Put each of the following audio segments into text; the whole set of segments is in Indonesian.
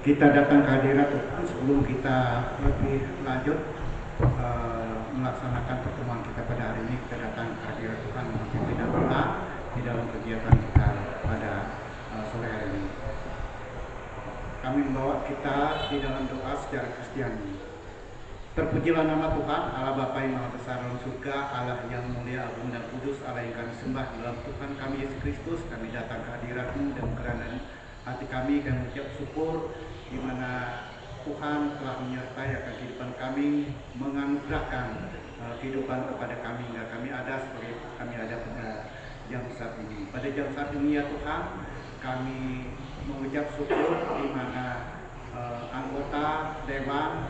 Kita datang ke hadirat Tuhan sebelum kita lebih lanjut melaksanakan pertemuan kita pada hari ini. Kita datang ke hadirat Tuhan memimpin doa di dalam kegiatan kita pada sore hari ini. Kami membawa kita di dalam doa secara Kristiani. Terpujilah nama Tuhan, Allah Bapa yang Maha Besar dalam surga, Allah yang mulia, agung dan kudus, Allah yang kami sembah dalam Tuhan kami Yesus Kristus. Kami datang ke hadirat-Mu dan kerana hati kami mengucap syukur di mana Tuhan telah menyertai akan kehidupan kami, menganugerahkan kehidupan kepada kami hingga kami ada seperti kami ada pada jam saat ini. Pada jam saat ini ya Tuhan, kami mengucap syukur di mana anggota dewan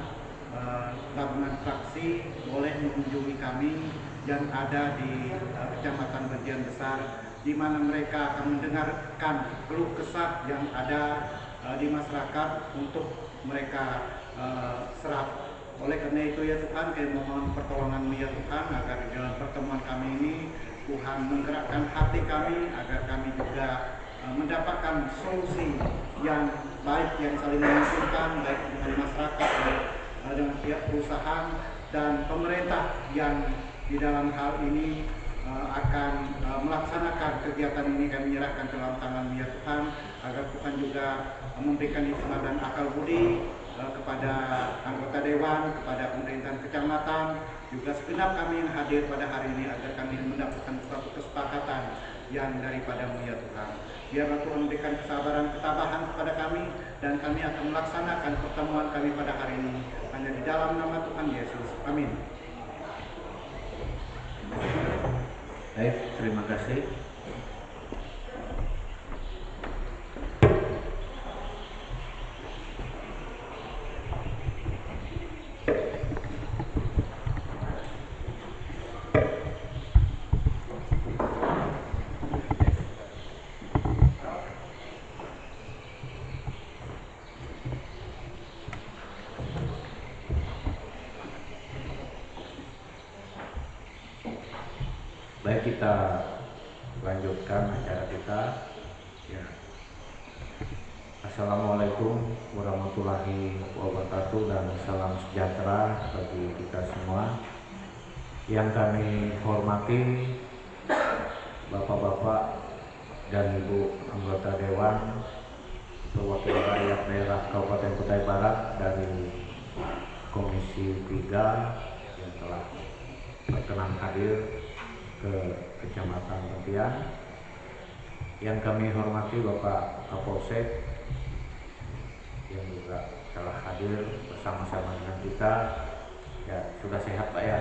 gabungan fraksi boleh mengunjungi kami yang ada di Kecamatan Bantian Besar, di mana mereka akan mendengarkan keluh kesah yang ada di masyarakat untuk mereka serap. Oleh karena itu ya Tuhan, kami mohon pertolongan-Mu ya Tuhan, agar di dalam pertemuan kami ini Tuhan menggerakkan hati kami, agar kami juga mendapatkan solusi yang baik, yang saling menguntungkan, baik dengan masyarakat, baik dengan pihak perusahaan dan pemerintah yang di dalam hal ini akan melaksanakan kegiatan ini. Kami menyerahkan ke dalam tangan ya Tuhan, agar Tuhan juga memberikan hikmat dan akal budi kepada anggota dewan, kepada pemerintahan kecamatan, juga segenap kami yang hadir pada hari ini, agar kami mendapatkan suatu kesepakatan yang daripada-Mu ya Tuhan. Biarlah Tuhan memberikan kesabaran, ketabahan kepada kami, dan kami akan melaksanakan pertemuan kami pada hari ini hanya di dalam nama Tuhan Yesus. Amin. Baik, terima kasih. Baik, kita lanjutkan acara kita. Ya. Assalamualaikum warahmatullahi wabarakatuh dan salam sejahtera bagi kita semua. Yang kami hormati Bapak-bapak dan Ibu anggota Dewan Perwakilan Rakyat Daerah Kabupaten Kutai Barat dari Komisi 3 yang telah berkenan hadir ke Kecamatan Bantian. Yang kami hormati Bapak Kapolsek yang juga telah hadir bersama-sama dengan kita. Ya, sudah sehat Pak ya?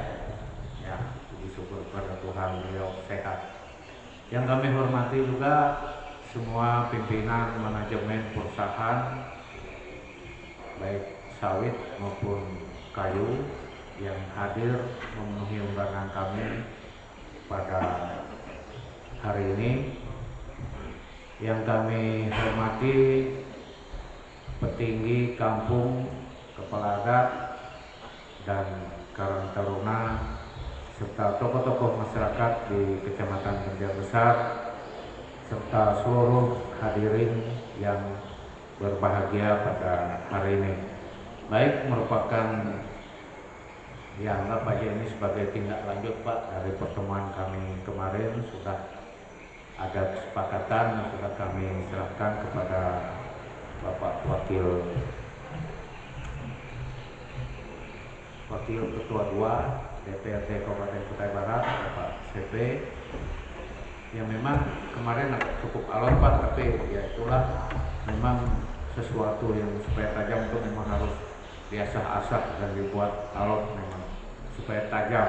Ya, puji syukur kepada Tuhan, beliau sehat. Yang kami hormati juga semua pimpinan manajemen perusahaan baik sawit maupun kayu yang hadir memenuhi undangan kami pada hari ini. Yang kami hormati petinggi kampung, kepala adat dan Karang Taruna serta tokoh-tokoh masyarakat di Kecamatan Bantian Besar serta seluruh hadirin yang berbahagia pada hari ini. Baik, merupakan yang anggap aja ini sebagai tindak lanjut Pak dari pertemuan kami kemarin. Sudah ada kesepakatan yang sudah kami serahkan kepada Bapak Wakil Ketua 2 DPRD Kabupaten Kutai Barat, Bapak CP, yang memang kemarin cukup alot Pak, tapi ya itulah memang sesuatu yang supaya tajam itu memang harus diasah-asah dan dibuat alot memang supaya tajam.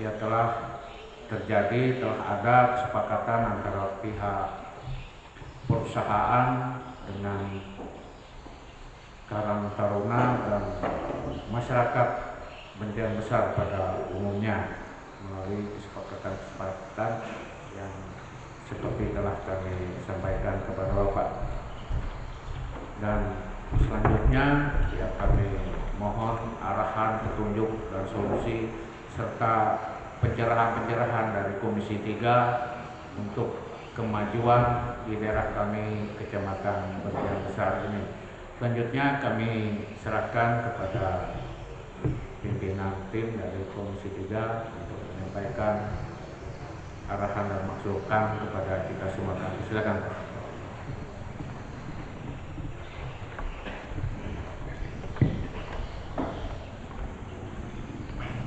Ya telah ada kesepakatan antara pihak perusahaan dengan Karang Taruna dan masyarakat Bantian Besar pada umumnya melalui kesepakatan yang seperti telah kami sampaikan kepada Bapak. Dan selanjutnya ya kami mohon arahan, petunjuk dan solusi serta pencerahan-pencerahan dari Komisi 3 untuk kemajuan di daerah kami Kecamatan Bantian Besar ini. Selanjutnya kami serahkan kepada pimpinan tim dari Komisi 3 untuk menyampaikan arahan dan masukan kepada kita semua. Silakan.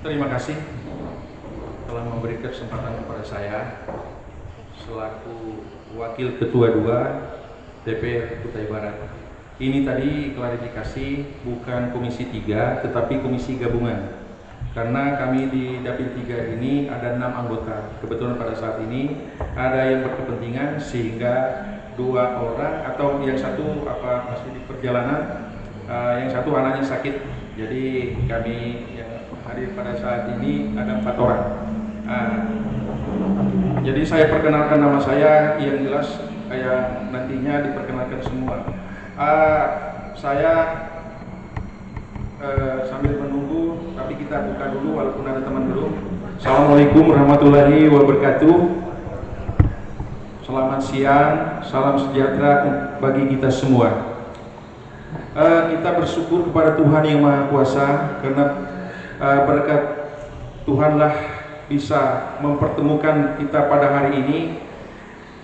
Terima kasih telah memberi kesempatan kepada saya selaku Wakil Ketua 2 DPR Kutai Barat. Ini tadi klarifikasi bukan Komisi 3 tetapi Komisi Gabungan. Karena kami di Dapil 3 ini ada 6 anggota. Kebetulan pada saat ini ada yang berkepentingan sehingga 2 orang atau yang satu masih di perjalanan, yang satu anaknya sakit. Jadi kami yang hadir pada saat ini ada 4 orang. Jadi saya perkenalkan nama saya yang jelas yang nantinya diperkenalkan semua. Saya sambil menunggu, tapi kita buka dulu walaupun ada teman belum. Assalamualaikum warahmatullahi wabarakatuh. Selamat siang, salam sejahtera bagi kita semua. Kita bersyukur kepada Tuhan Yang Maha Kuasa karena berkat Tuhanlah bisa mempertemukan kita pada hari ini.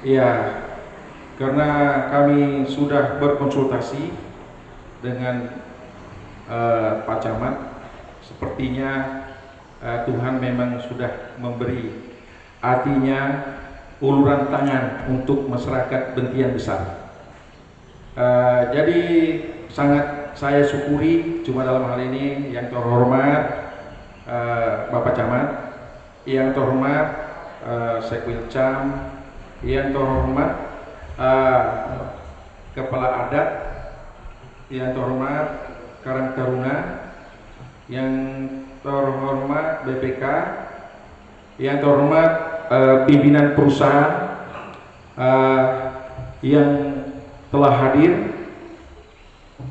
Ya, karena kami sudah berkonsultasi dengan Pak Camat, sepertinya Tuhan memang sudah memberi artinya uluran tangan untuk masyarakat Bentian Besar. Jadi sangat saya syukuri cuma dalam hal ini yang terhormat Bapak Camat, yang terhormat Sekwil Cam, yang terhormat Kepala Adat, yang terhormat Karang Taruna, yang terhormat BPK, yang terhormat pimpinan perusahaan yang telah hadir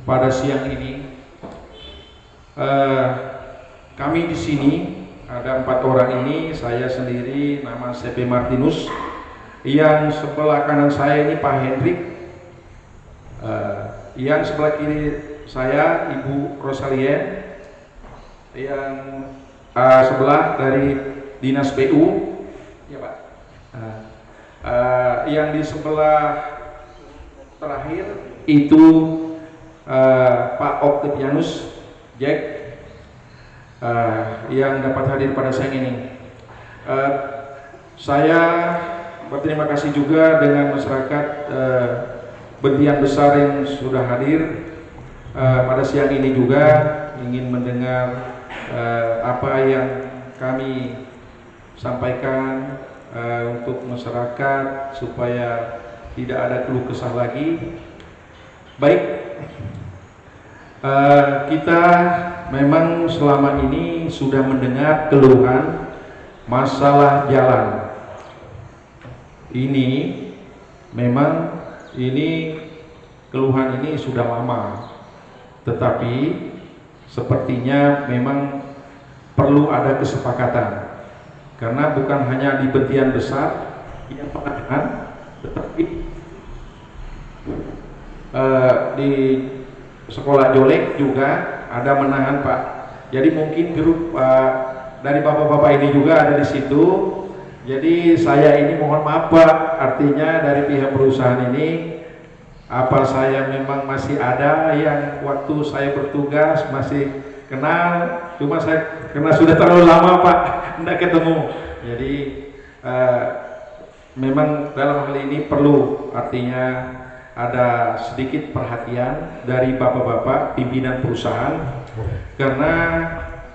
pada siang ini. Kami di sini ada 4 orang ini, saya sendiri nama CP Martinus, yang sebelah kanan saya ini Pak Hendrik, yang sebelah kiri saya Ibu Rosalien, yang sebelah dari Dinas PU, ya Pak. Yang di sebelah terakhir itu Pak Octavianus Jack, yang dapat hadir pada siang ini. Saya berterima kasih juga dengan masyarakat Bentian Besar yang sudah hadir pada siang ini juga, ingin mendengar apa yang kami sampaikan untuk masyarakat supaya tidak ada keluh kesah lagi. Baik, kita memang selama ini sudah mendengar keluhan masalah jalan. Ini memang keluhan ini sudah lama. Tetapi sepertinya memang perlu ada kesepakatan, karena bukan hanya di Bentian Besar yang menahan, tetapi di sekolah Jolek juga ada menahan Pak. Jadi mungkin grup dari bapak-bapak ini juga ada di situ. Jadi saya ini mohon maaf Pak, artinya dari pihak perusahaan ini, apa saya memang masih ada yang waktu saya bertugas masih kenal, cuma saya karena sudah terlalu lama Pak tidak ketemu. Jadi memang dalam hal ini perlu artinya ada sedikit perhatian dari bapak-bapak pimpinan perusahaan, karena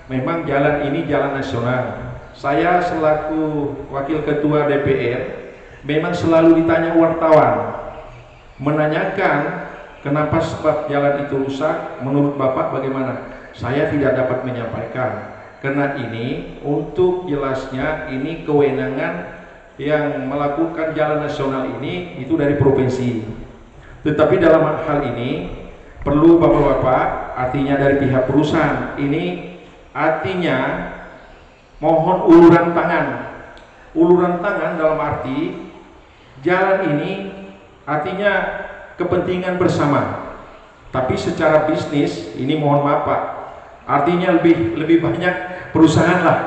memang jalan ini jalan nasional. Saya selaku Wakil Ketua DPR memang selalu ditanya wartawan, menanyakan kenapa sebab jalan itu rusak, menurut Bapak bagaimana? Saya tidak dapat menyampaikan, karena ini untuk jelasnya ini kewenangan yang melakukan jalan nasional ini itu dari provinsi. Tetapi dalam hal ini perlu Bapak-bapak, artinya dari pihak perusahaan ini artinya mohon uluran tangan. Uluran tangan dalam arti jalan ini artinya kepentingan bersama. Tapi secara bisnis ini mohon maaf Pak, artinya lebih banyak perusahaan lah.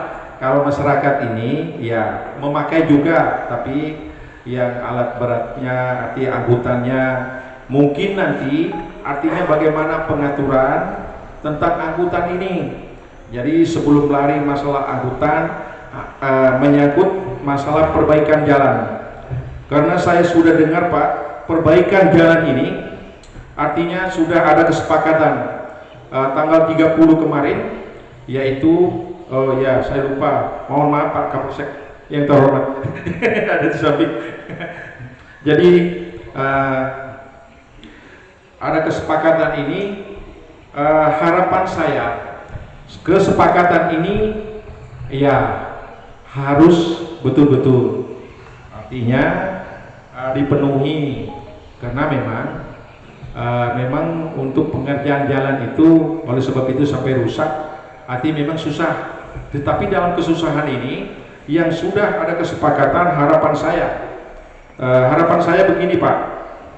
Kalau masyarakat ini ya memakai juga, tapi yang alat beratnya, arti angkutannya mungkin nanti artinya bagaimana pengaturan tentang angkutan ini. Jadi sebelum lari masalah angkutan, menyangkut masalah perbaikan jalan. Karena saya sudah dengar Pak, perbaikan jalan ini artinya sudah ada kesepakatan tanggal 30 kemarin, yaitu ya saya lupa, mohon maaf Pak Kapolsek yang terhormat ada di samping. Jadi ada kesepakatan ini, harapan saya kesepakatan ini ya harus betul-betul artinya dipenuhi, karena memang untuk pengerjaan jalan itu oleh sebab itu sampai rusak, artinya memang susah. Tetapi dalam kesusahan ini yang sudah ada kesepakatan, harapan saya begini Pak,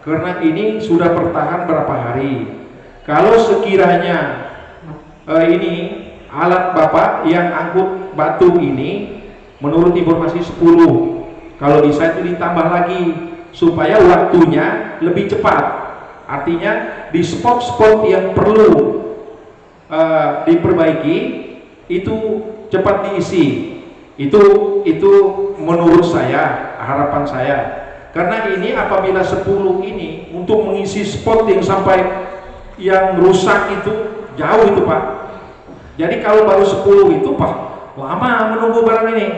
karena ini sudah bertahan berapa hari, kalau sekiranya ini alat Bapak yang angkut batu ini menurut informasi 10, kalau bisa itu ditambah lagi supaya waktunya lebih cepat, artinya di spot-spot yang perlu diperbaiki itu cepat diisi. Itu menurut saya, harapan saya, karena ini apabila 10 ini untuk mengisi spot yang sampai yang rusak itu jauh itu Pak. Jadi kalau baru 10 itu Pak, lama menunggu barang ini.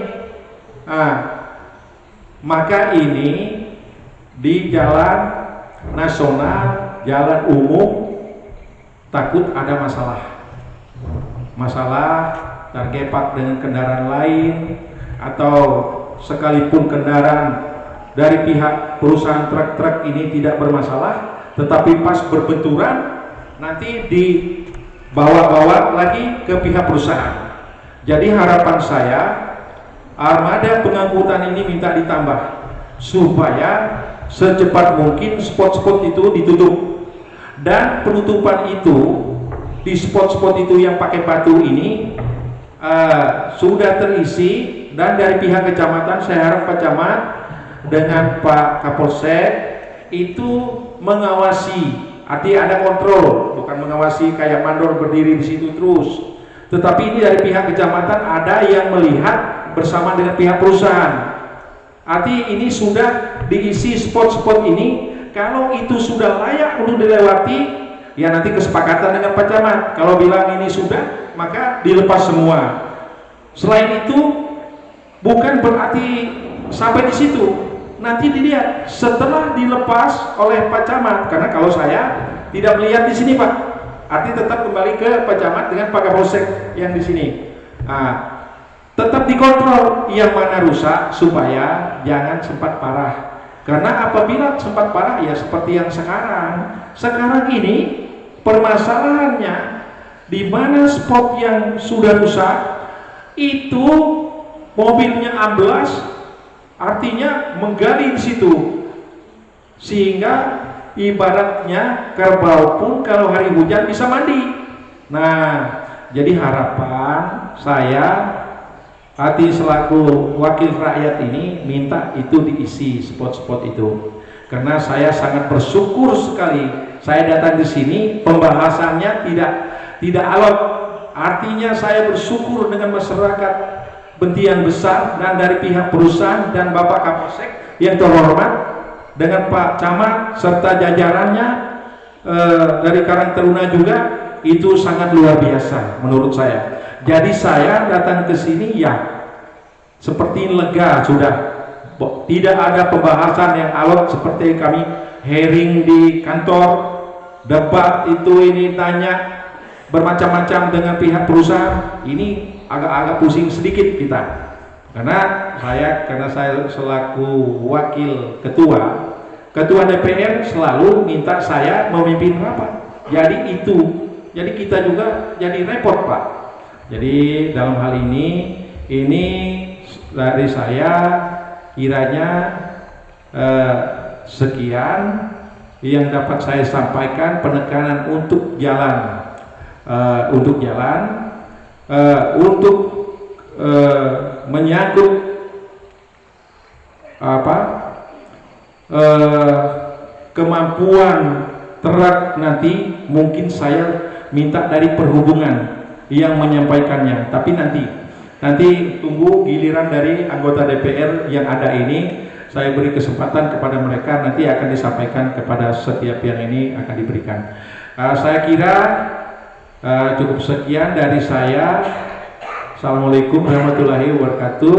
Nah, maka ini di jalan nasional, jalan umum takut ada masalah tergepak dengan kendaraan lain, atau sekalipun kendaraan dari pihak perusahaan truk-truk ini tidak bermasalah, tetapi pas berbenturan nanti dibawa-bawa lagi ke pihak perusahaan. Jadi harapan saya armada pengangkutan ini minta ditambah supaya secepat mungkin spot-spot itu ditutup, dan penutupan itu di spot-spot itu yang pakai batu ini sudah terisi, dan dari pihak kecamatan saya harap Pak Camat dengan Pak Kapolsek itu mengawasi, artinya ada kontrol, bukan mengawasi kayak mandor berdiri di situ terus, tetapi ini dari pihak kecamatan ada yang melihat bersama dengan pihak perusahaan. Arti ini sudah diisi spot-spot ini, kalau itu sudah layak untuk dilewati, ya nanti kesepakatan dengan Pak Camat. Kalau bilang ini sudah, maka dilepas semua. Selain itu, bukan berarti sampai di situ. Nanti dilihat setelah dilepas oleh Pak Camat, karena kalau saya tidak melihat di sini Pak, arti tetap kembali ke Pak Camat dengan Pak Kapolsek yang di sini. Nah, tetap dikontrol yang mana rusak supaya jangan sempat parah. Karena apabila sempat parah ya seperti yang sekarang ini permasalahannya di mana spot yang sudah rusak itu mobilnya amblas, artinya menggali di situ, sehingga ibaratnya kerbau pun kalau hari hujan bisa mandi. Nah, jadi harapan saya hati selaku wakil rakyat ini minta itu diisi spot-spot itu, karena saya sangat bersyukur sekali saya datang di sini pembahasannya tidak alot, artinya saya bersyukur dengan masyarakat Bentian besar dan dari pihak perusahaan dan Bapak Kapolsek yang terhormat dengan Pak Camat serta jajarannya dari Karang Taruna juga, itu sangat luar biasa menurut saya. Jadi saya datang ke sini ya seperti lega sudah, tidak ada pembahasan yang alot seperti kami hearing di kantor, debat itu ini tanya bermacam-macam dengan pihak perusahaan. Ini agak-agak pusing sedikit kita, karena saya selaku wakil ketua DPR selalu minta saya memimpin rapat. Jadi kita juga jadi repot Pak. Jadi dalam hal ini dari saya kiranya sekian, yang dapat saya sampaikan, penekanan untuk jalan, untuk menyangkut kemampuan truk nanti mungkin saya minta dari perhubungan yang menyampaikannya, tapi nanti tunggu giliran dari anggota DPR yang ada ini. Saya beri kesempatan kepada mereka, nanti akan disampaikan kepada setiap yang ini akan diberikan. Saya kira cukup sekian dari saya. Assalamualaikum warahmatullahi wabarakatuh.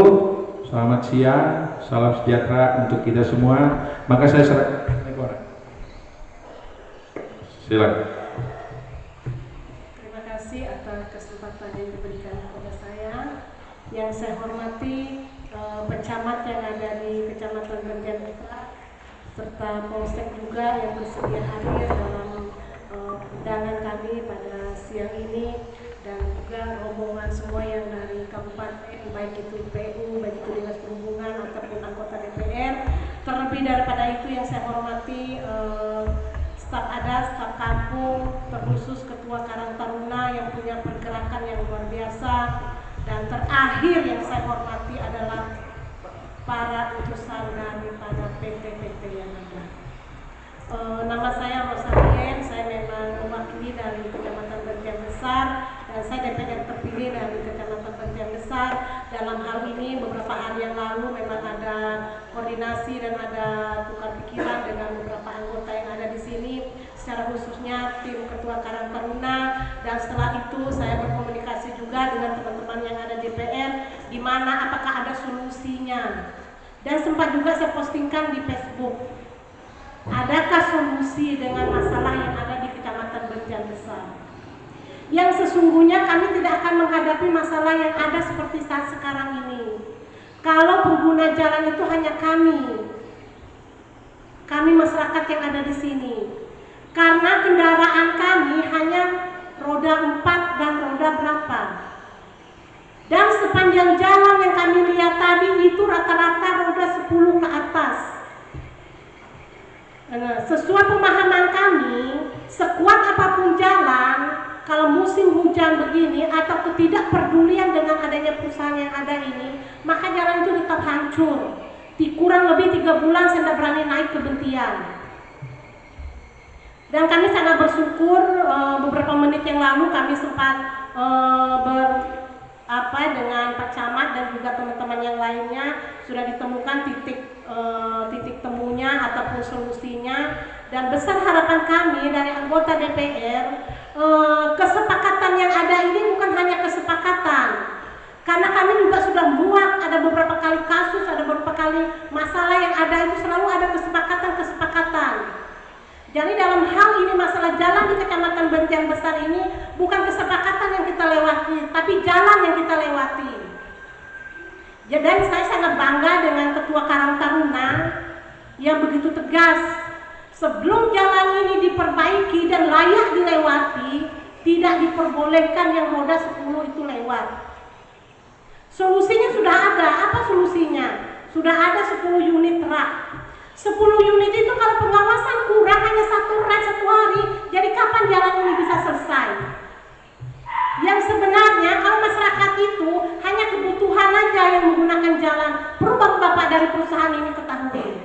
Selamat siang, salam sejahtera untuk kita semua. Maka saya silakan. Terima kasih atas kesempatan yang diberikan kepada saya. Yang saya hormati pencamat yang ada di Kecamatan Banjar Besar serta Polsek juga yang bersedia hadir dalam undangan kami pada siang ini, dan juga rombongan semua yang dari kabupaten, baik itu PU, baik itu Dinas Perhubungan ataupun anggota DPR. Terlebih daripada itu yang saya hormati staf adat, staf kampung, terkhusus Ketua Karang Taruna yang punya pergerakan yang luar biasa, dan terakhir yang saya hormati adalah para utusan daripada PT-PT yang ada. Nama saya Rosalien, saya memang mewakili dari Kecamatan Banjar Besar, dan saya DPR terpilih dari Kecamatan Banjar Besar. Dalam hal ini beberapa hari yang lalu memang ada koordinasi dan ada tukar pikiran dengan beberapa anggota yang ada di sini, secara khususnya tim Ketua Karang Taruna, dan setelah itu saya berkomunikasi juga dengan teman-teman yang ada di DPR, di mana apakah ada solusinya. Dan sempat juga saya postingkan di Facebook, adakah solusi dengan masalah yang ada di Kecamatan Banjar Besar? Yang sesungguhnya kami tidak akan menghadapi masalah yang ada seperti saat sekarang ini kalau pengguna jalan itu hanya kami masyarakat yang ada di sini. Karena kendaraan kami hanya roda 4 dan roda berapa. Dan sepanjang jalan yang kami lihat tadi itu rata-rata roda 10 ke atas. Nah, sesuai pemahaman kami, sekuat apapun jalan, kalau musim hujan begini atau ketidakpedulian dengan adanya perusahaan yang ada ini, maka jalan itu tetap hancur. Kurang lebih 3 bulan saya tidak berani naik ke Bentian. Dan kami sangat bersyukur beberapa menit yang lalu kami sempat dengan Pak Camat dan juga teman-teman yang lainnya sudah ditemukan titik temunya ataupun solusinya, dan besar harapan kami dari anggota DPR, kesepakatan yang ada ini bukan hanya kesepakatan, karena kami juga sudah buat ada beberapa kali kasus, ada beberapa kali masalah yang ada itu selalu ada kesepakatan. Jadi dalam hal ini masalah jalan di Kecamatan Banjar Besar ini bukan kesepakatan yang kita lewati, tapi jalan yang kita lewati. Dan saya sangat bangga dengan Ketua Karang Taruna yang begitu tegas. Sebelum jalan ini diperbaiki dan layak dilewati, tidak diperbolehkan yang roda 10 itu lewat. Solusinya sudah ada. Apa solusinya? Sudah ada 10 unit truk. 10 unit itu kalau pengawasan kurang hanya 1 ride 1 hari, jadi kapan jalan ini bisa selesai? Yang sebenarnya kalau masyarakat itu hanya kebutuhan aja yang menggunakan jalan, perlu bapak-bapak dari perusahaan ini ketahui.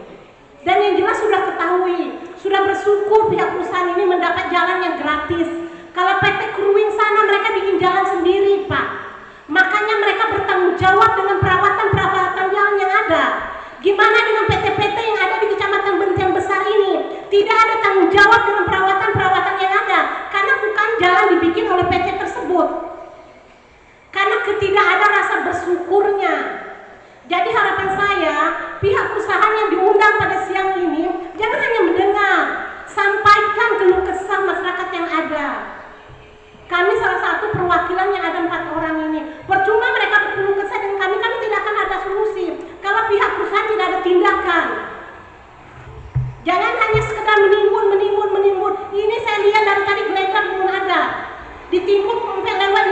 Dan yang jelas sudah ketahui, sudah bersyukur pihak perusahaan ini mendapat jalan yang gratis. Kalau PT Kruing sana mereka bikin jalan sendiri, Pak. Makanya mereka bertanggung jawab dengan perawatan jalan yang ada. Gimana dengan PT-PT yang ada di Kecamatan Banjar Besar ini? Tidak ada tanggung jawab dengan perawatan yang ada, karena bukan jalan dibikin oleh PT tersebut. Karena tidak ada rasa bersyukurnya. Jadi harapan saya, pihak perusahaan yang diundang pada siang ini jangan hanya mendengar, sampaikan keluh kesah masyarakat yang ada. Kami salah satu perwakilan yang ada 4 orang ini. Percuma mereka berkeluh kesah dengan kami tidak akan ada solusi kalau pihak perusahaan tidak ada tindakan. Jangan hanya sekedar menimbun. Ini saya lihat dari tadi gelegar belum ada. Ditimbun sampai lewat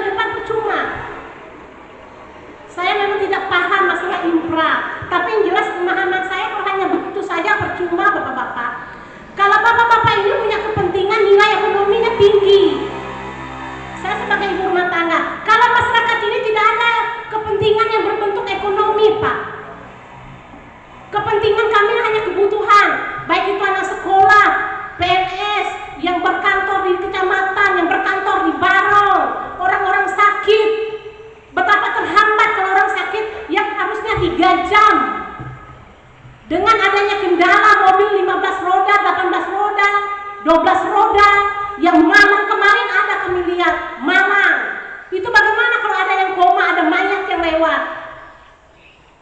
Malang. Itu bagaimana kalau ada yang koma, ada mayat yang lewat?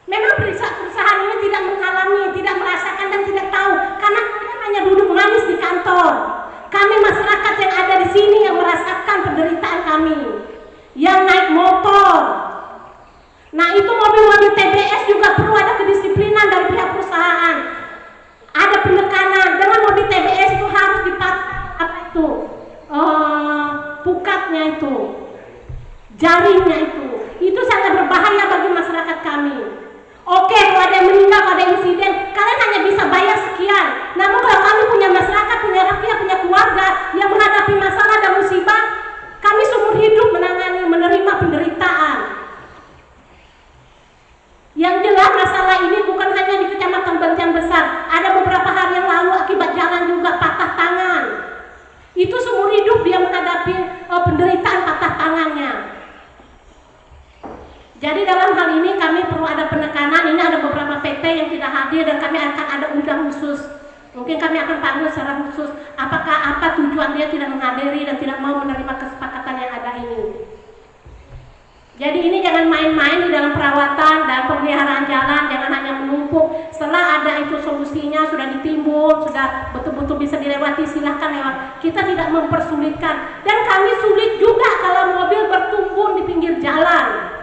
Memang perusahaan ini tidak mengalami, tidak merasakan dan tidak tahu, karena kalian hanya duduk manis di kantor. Kami masyarakat yang ada di sini yang merasakan penderitaan kami, yang naik motor. Nah, itu mobil-mobil TBS juga perlu ada kedisiplinan dari pihak perusahaan. Ada penekanan dengan mobil TBS itu harus dipasang pukatnya itu, jaringnya itu sangat berbahaya bagi masyarakat kami. Oke, kalau ada yang meninggal, kalau ada insiden, kalian hanya bisa bayar sekian. Namun kalau kami punya masyarakat, punya rakyat, punya keluarga yang menghadapi masalah dan musibah, kami seumur hidup menangani, menerima penderitaan. Yang jelas masalah ini bukan hanya di Kecamatan Bantian Besar. Ada beberapa hari yang lalu akibat jalan juga patah tangan. Itu seumur hidup dia menghadapi penderitaan patah tangannya. Jadi dalam hal ini kami perlu ada penekanan. Ini ada beberapa PT yang tidak hadir dan kami akan ada undang khusus. Mungkin kami akan panggil secara khusus apakah apa tujuan dia tidak menghadiri dan tidak mau menerima kesepakatan yang ada ini. Jadi ini jangan main-main di dalam perawatan dan pemeliharaan jalan, jangan hanya menumpuk. Setelah ada itu solusinya, sudah ditimbun, sudah betul-betul bisa dilewati, silahkan lewat. Kita tidak mempersulitkan. Dan kami sulit juga kalau mobil bertumbun di pinggir jalan.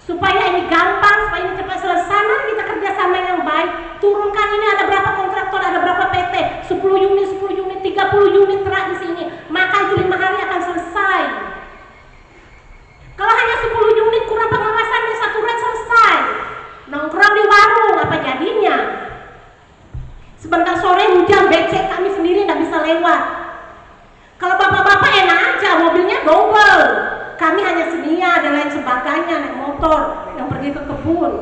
Supaya ini gampang, supaya ini cepat selesai, mari kita kerjasama yang baik. Turunkan ini ada berapa kontraktor, ada berapa PT, 10 unit, 30 unit terak di sini. Maka itu 5 hari akan selesai. Kalau hanya 10 unit kurang pengawasannya, 1 rek selesai. Nongkrong di warung, apa jadinya? Sebentar sore hujan, becek kami sendiri nggak bisa lewat. Kalau bapak-bapak enak aja, mobilnya double. Kami hanya sedia dan lain sebagainya, naik motor yang pergi ke kebun.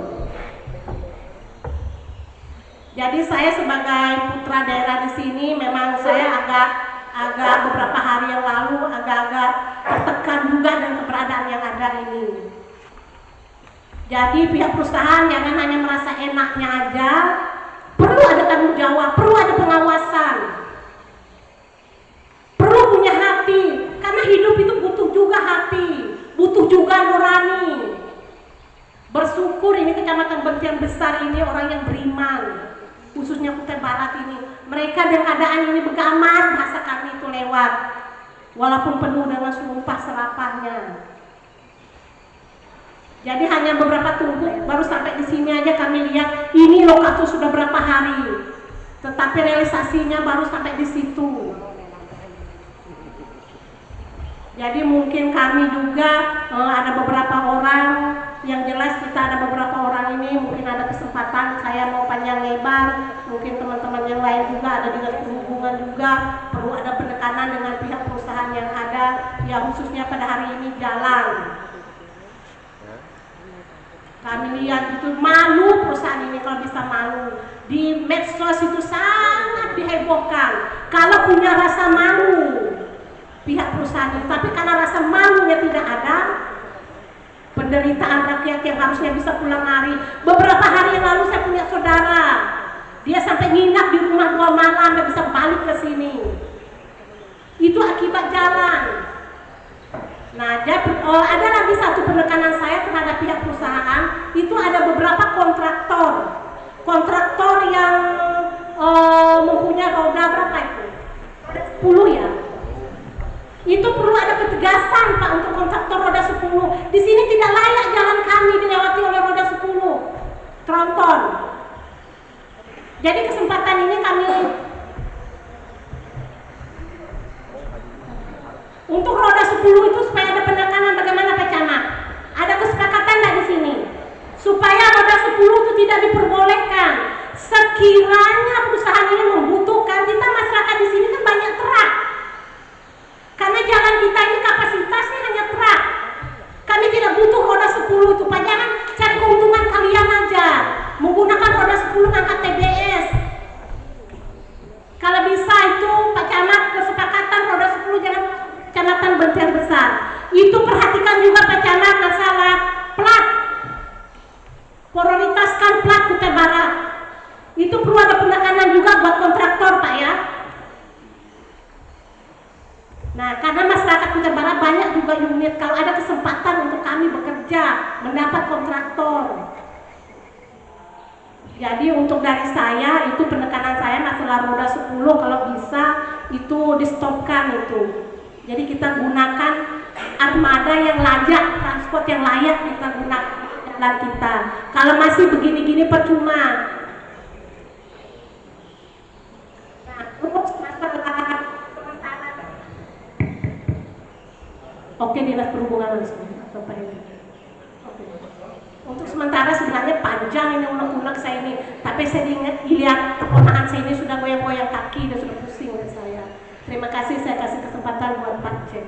Jadi saya sebagai putra daerah di sini, memang saya agak beberapa hari yang lalu agak-agak tertekan juga dengan keberadaan yang ada ini. Jadi pihak perusahaan jangan hanya merasa enaknya aja, perlu ada tanggung jawab, perlu ada pengawasan, perlu punya hati, karena hidup itu butuh juga hati, butuh juga nurani. Bersyukur ini Kecamatan Bantian Besar ini orang yang beriman, khususnya Kutai Barat ini. Mereka dengan keadaan ini begaman, bahasa kami itu lewat, walaupun penuh dengan sumpah serapahnya. Jadi hanya beberapa tumpuk, baru sampai di sini aja kami lihat ini lokasi sudah berapa hari, tetapi realisasinya baru sampai di situ. Jadi mungkin kami juga ada beberapa orang, yang jelas kita ada beberapa orang ini mungkin ada kesempatan saya mau panjang lebar, mungkin teman-teman yang lain juga ada di perhubungan juga perlu ada penekanan dengan pihak perusahaan yang ada, ya khususnya pada hari ini jalan. Kami lihat itu malu perusahaan ini, kalau bisa malu. Di medsos itu sangat dihebohkan kalau punya rasa malu pihak perusahaan itu, tapi karena rasa malunya tidak ada, penderitaan rakyat yang harusnya bisa pulang hari. Beberapa hari yang lalu saya punya saudara, dia sampai nginap di rumah 2 malam, nggak bisa balik ke sini. Itu akibat jalan. Nah, ada lagi satu penekanan saya terhadap pihak perusahaan, itu ada beberapa kontraktor yang mempunyai roda berapa itu? 10 ya. Itu perlu ada ketegasan Pak untuk kontraktor roda 10. Di sini tidak layak jalan kami dilewati oleh roda 10 tronton. Jadi kesempatan ini kami untuk roda 10 itu supaya ada penekanan. Bagaimana Pak Camat? Ada kesepakatan nggak di sini? Supaya roda 10 itu tidak diperbolehkan. Sekiranya perusahaan ini membutuhkan, kita masyarakat di sini kan banyak truk. Karena jalan kita ini kapasitasnya hanya truk. Kami tidak butuh roda 10 itu. Pak, jangan cari keuntungan kalian aja menggunakan roda 10 ngangkat TBS. Kalau bisa itu Pak Camat kesepakatan roda 10 jangan Kecamatan Bantian Besar. Itu perhatikan juga Pak Camat masalah plat. Prioritaskan plat Kutai Barat. Itu perlu ada penekanan juga buat kontraktor Pak ya. Nah, karena masyarakat Kutai Barat banyak menit kalau ada kesempatan untuk kami bekerja, mendapat kontraktor. Jadi untuk dari saya itu penekanan saya masalah roda 10 kalau bisa itu di-stopkan itu. Jadi kita gunakan armada yang layak, transport yang layak kita gunakan jalan kita. Kalau masih begini-gini percuma. Nah, terus masalah oke, Dinas Perhubungan langsung atau Pak Edi. Oke. Untuk sementara sebenarnya panjang ini unek-unek saya ini, tapi saya dilihat keponakan saya ini sudah goyang-goyang kaki dan sudah pusing oleh saya. Terima kasih, saya kasih kesempatan buat Pak Cek.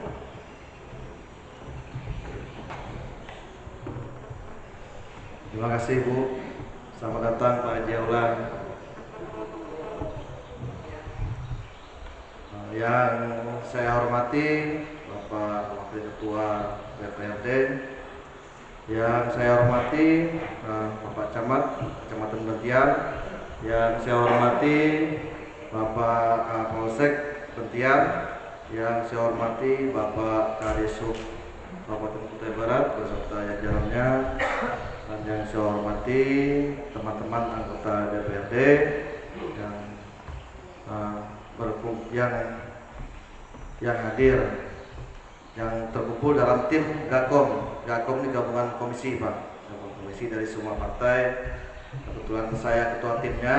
Terima kasih Bu. Selamat datang Pak Haji Aulan. Yang saya hormati Bapak Wakil Ketua DPRD, yang saya hormati Bapak Camat Kecamatan Bentian, yang saya hormati Bapak Kapolsek Bentian, yang saya hormati Bapak Kadisub Kabupaten Kutai Barat beserta jajarannya, dan yang saya hormati teman-teman anggota DPRD yang hadir, yang terkumpul dalam tim Gakom. Gakom ini gabungan komisi Pak, gabungan komisi dari semua partai. Kebetulan saya ketua timnya.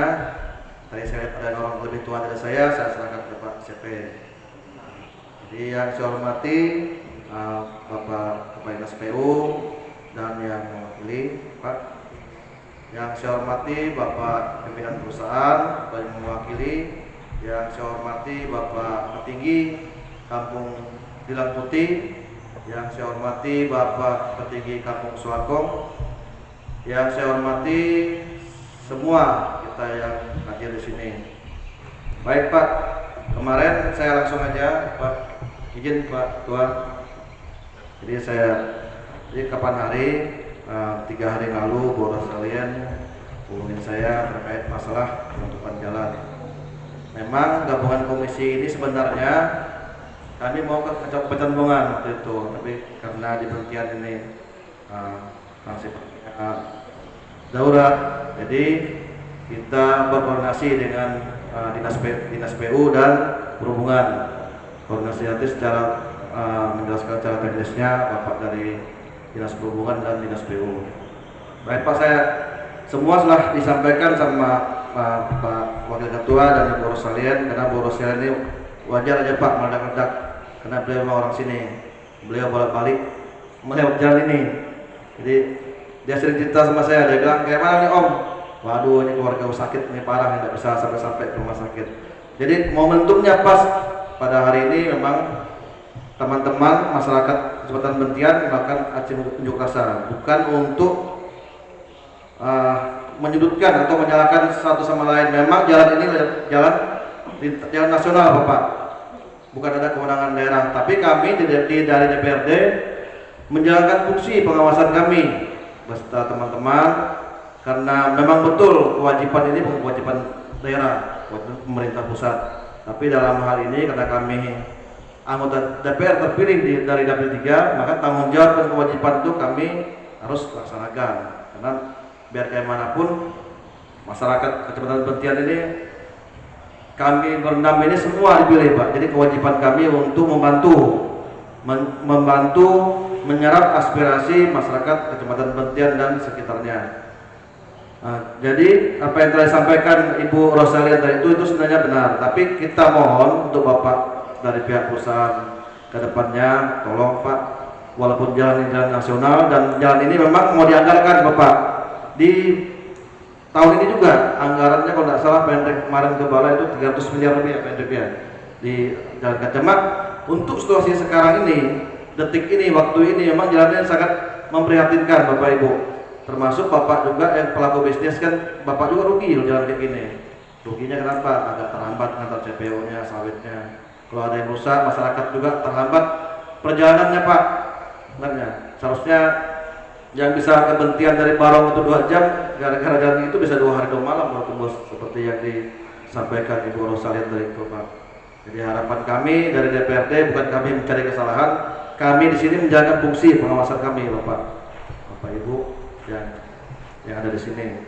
Tadi saya lihat ada orang lebih tua dari saya serahkan ke Pak CP. Jadi yang saya hormati Bapak Kepala Dinas PU dan yang mewakili Pak. Yang saya hormati Bapak pimpinan perusahaan dan yang mewakili. Yang saya hormati Bapak Petinggi Kampung Bilang Putih, yang saya hormati Bapak Petinggi Kampung Suakong, yang saya hormati semua kita yang hadir di sini. Baik Pak, kemarin saya langsung aja Pak, izin Pak Tuan. Jadi kapan hari 3 hari lalu Boros kalian hubungin saya terkait masalah penutupan jalan. Memang gabungan komisi ini sebenarnya kami mau ke Kecamatan waktu itu, tapi karena di Bentian ini masih darurat, jadi kita berkoordinasi dengan Dinas PU dan Perhubungan. Koordinasi nanti secara menjelaskan secara teknisnya Bapak dari Dinas Perhubungan dan Dinas PU. Baik Pak, saya semua telah disampaikan sama Pak Wakil Ketua dan Ibu Rosalian, karena Bu Rosalian ini wajar aja Pak meledak-ledak, karena beliau memang orang sini, beliau bolak-balik melewat jalan ini. Jadi dia sering cerita sama saya, dia bilang kayak mana nih Om? Waduh, ini keluarga sakit, ini parah, nggak bisa sampai ke rumah sakit. Jadi momentumnya pas pada hari ini memang teman-teman masyarakat Kecamatan Bentian melakukan aksi unjuk rasa, bukan untuk menyudutkan atau menyalahkan satu sama lain. Memang jalan ini jalan nasional Bapak, bukan ada kewenangan daerah, tapi kami dari DPRD menjalankan fungsi pengawasan kami beserta teman-teman, karena memang betul kewajiban ini bukan kewajiban daerah, kewajiban pemerintah pusat. Tapi dalam hal ini karena kami anggota DPR terpilih dari Dapil 3, maka tanggung jawab dan kewajiban itu kami harus laksanakan. Karena biar kayak manapun masyarakat Kecamatan Bentian ini, kami berenam ini semua dipilih Pak. Jadi kewajiban kami untuk membantu menyerap aspirasi masyarakat Kecamatan Bentian dan sekitarnya. Jadi apa yang telah disampaikan Ibu Rosalia tadi itu sebenarnya benar. Tapi kita mohon untuk Bapak dari pihak perusahaan ke depannya, tolong Pak, walaupun jalan ini jalan nasional dan jalan ini memang mau dianggarkan Bapak. Di tahun ini juga anggarannya kalau tidak salah pendek kemarin ke Bala itu 300 miliar lebih pendek ya di Jalan Kacemak. Untuk situasi sekarang ini, detik ini, waktu ini memang jalannya sangat memprihatinkan Bapak Ibu. Termasuk Bapak juga yang pelaku bisnis kan, Bapak juga rugi loh jalan kayak gini. Ruginya kenapa? Agak terhambat ngantar CPO-nya, sawitnya. Kalau ada yang rusak, masyarakat juga terhambat perjalanannya Pak. Sebenarnya seharusnya yang bisa ke Bentian dari Barong itu 2 jam, gara-gara jalan itu bisa 2 hari 2 malam baru tembus, seperti yang disampaikan Ibu Rosalia dari itu Pak. Jadi harapan kami dari DPRD bukan kami mencari kesalahan, kami di sini menjalankan fungsi pengawasan kami, Bapak Ibu yang ada di sini.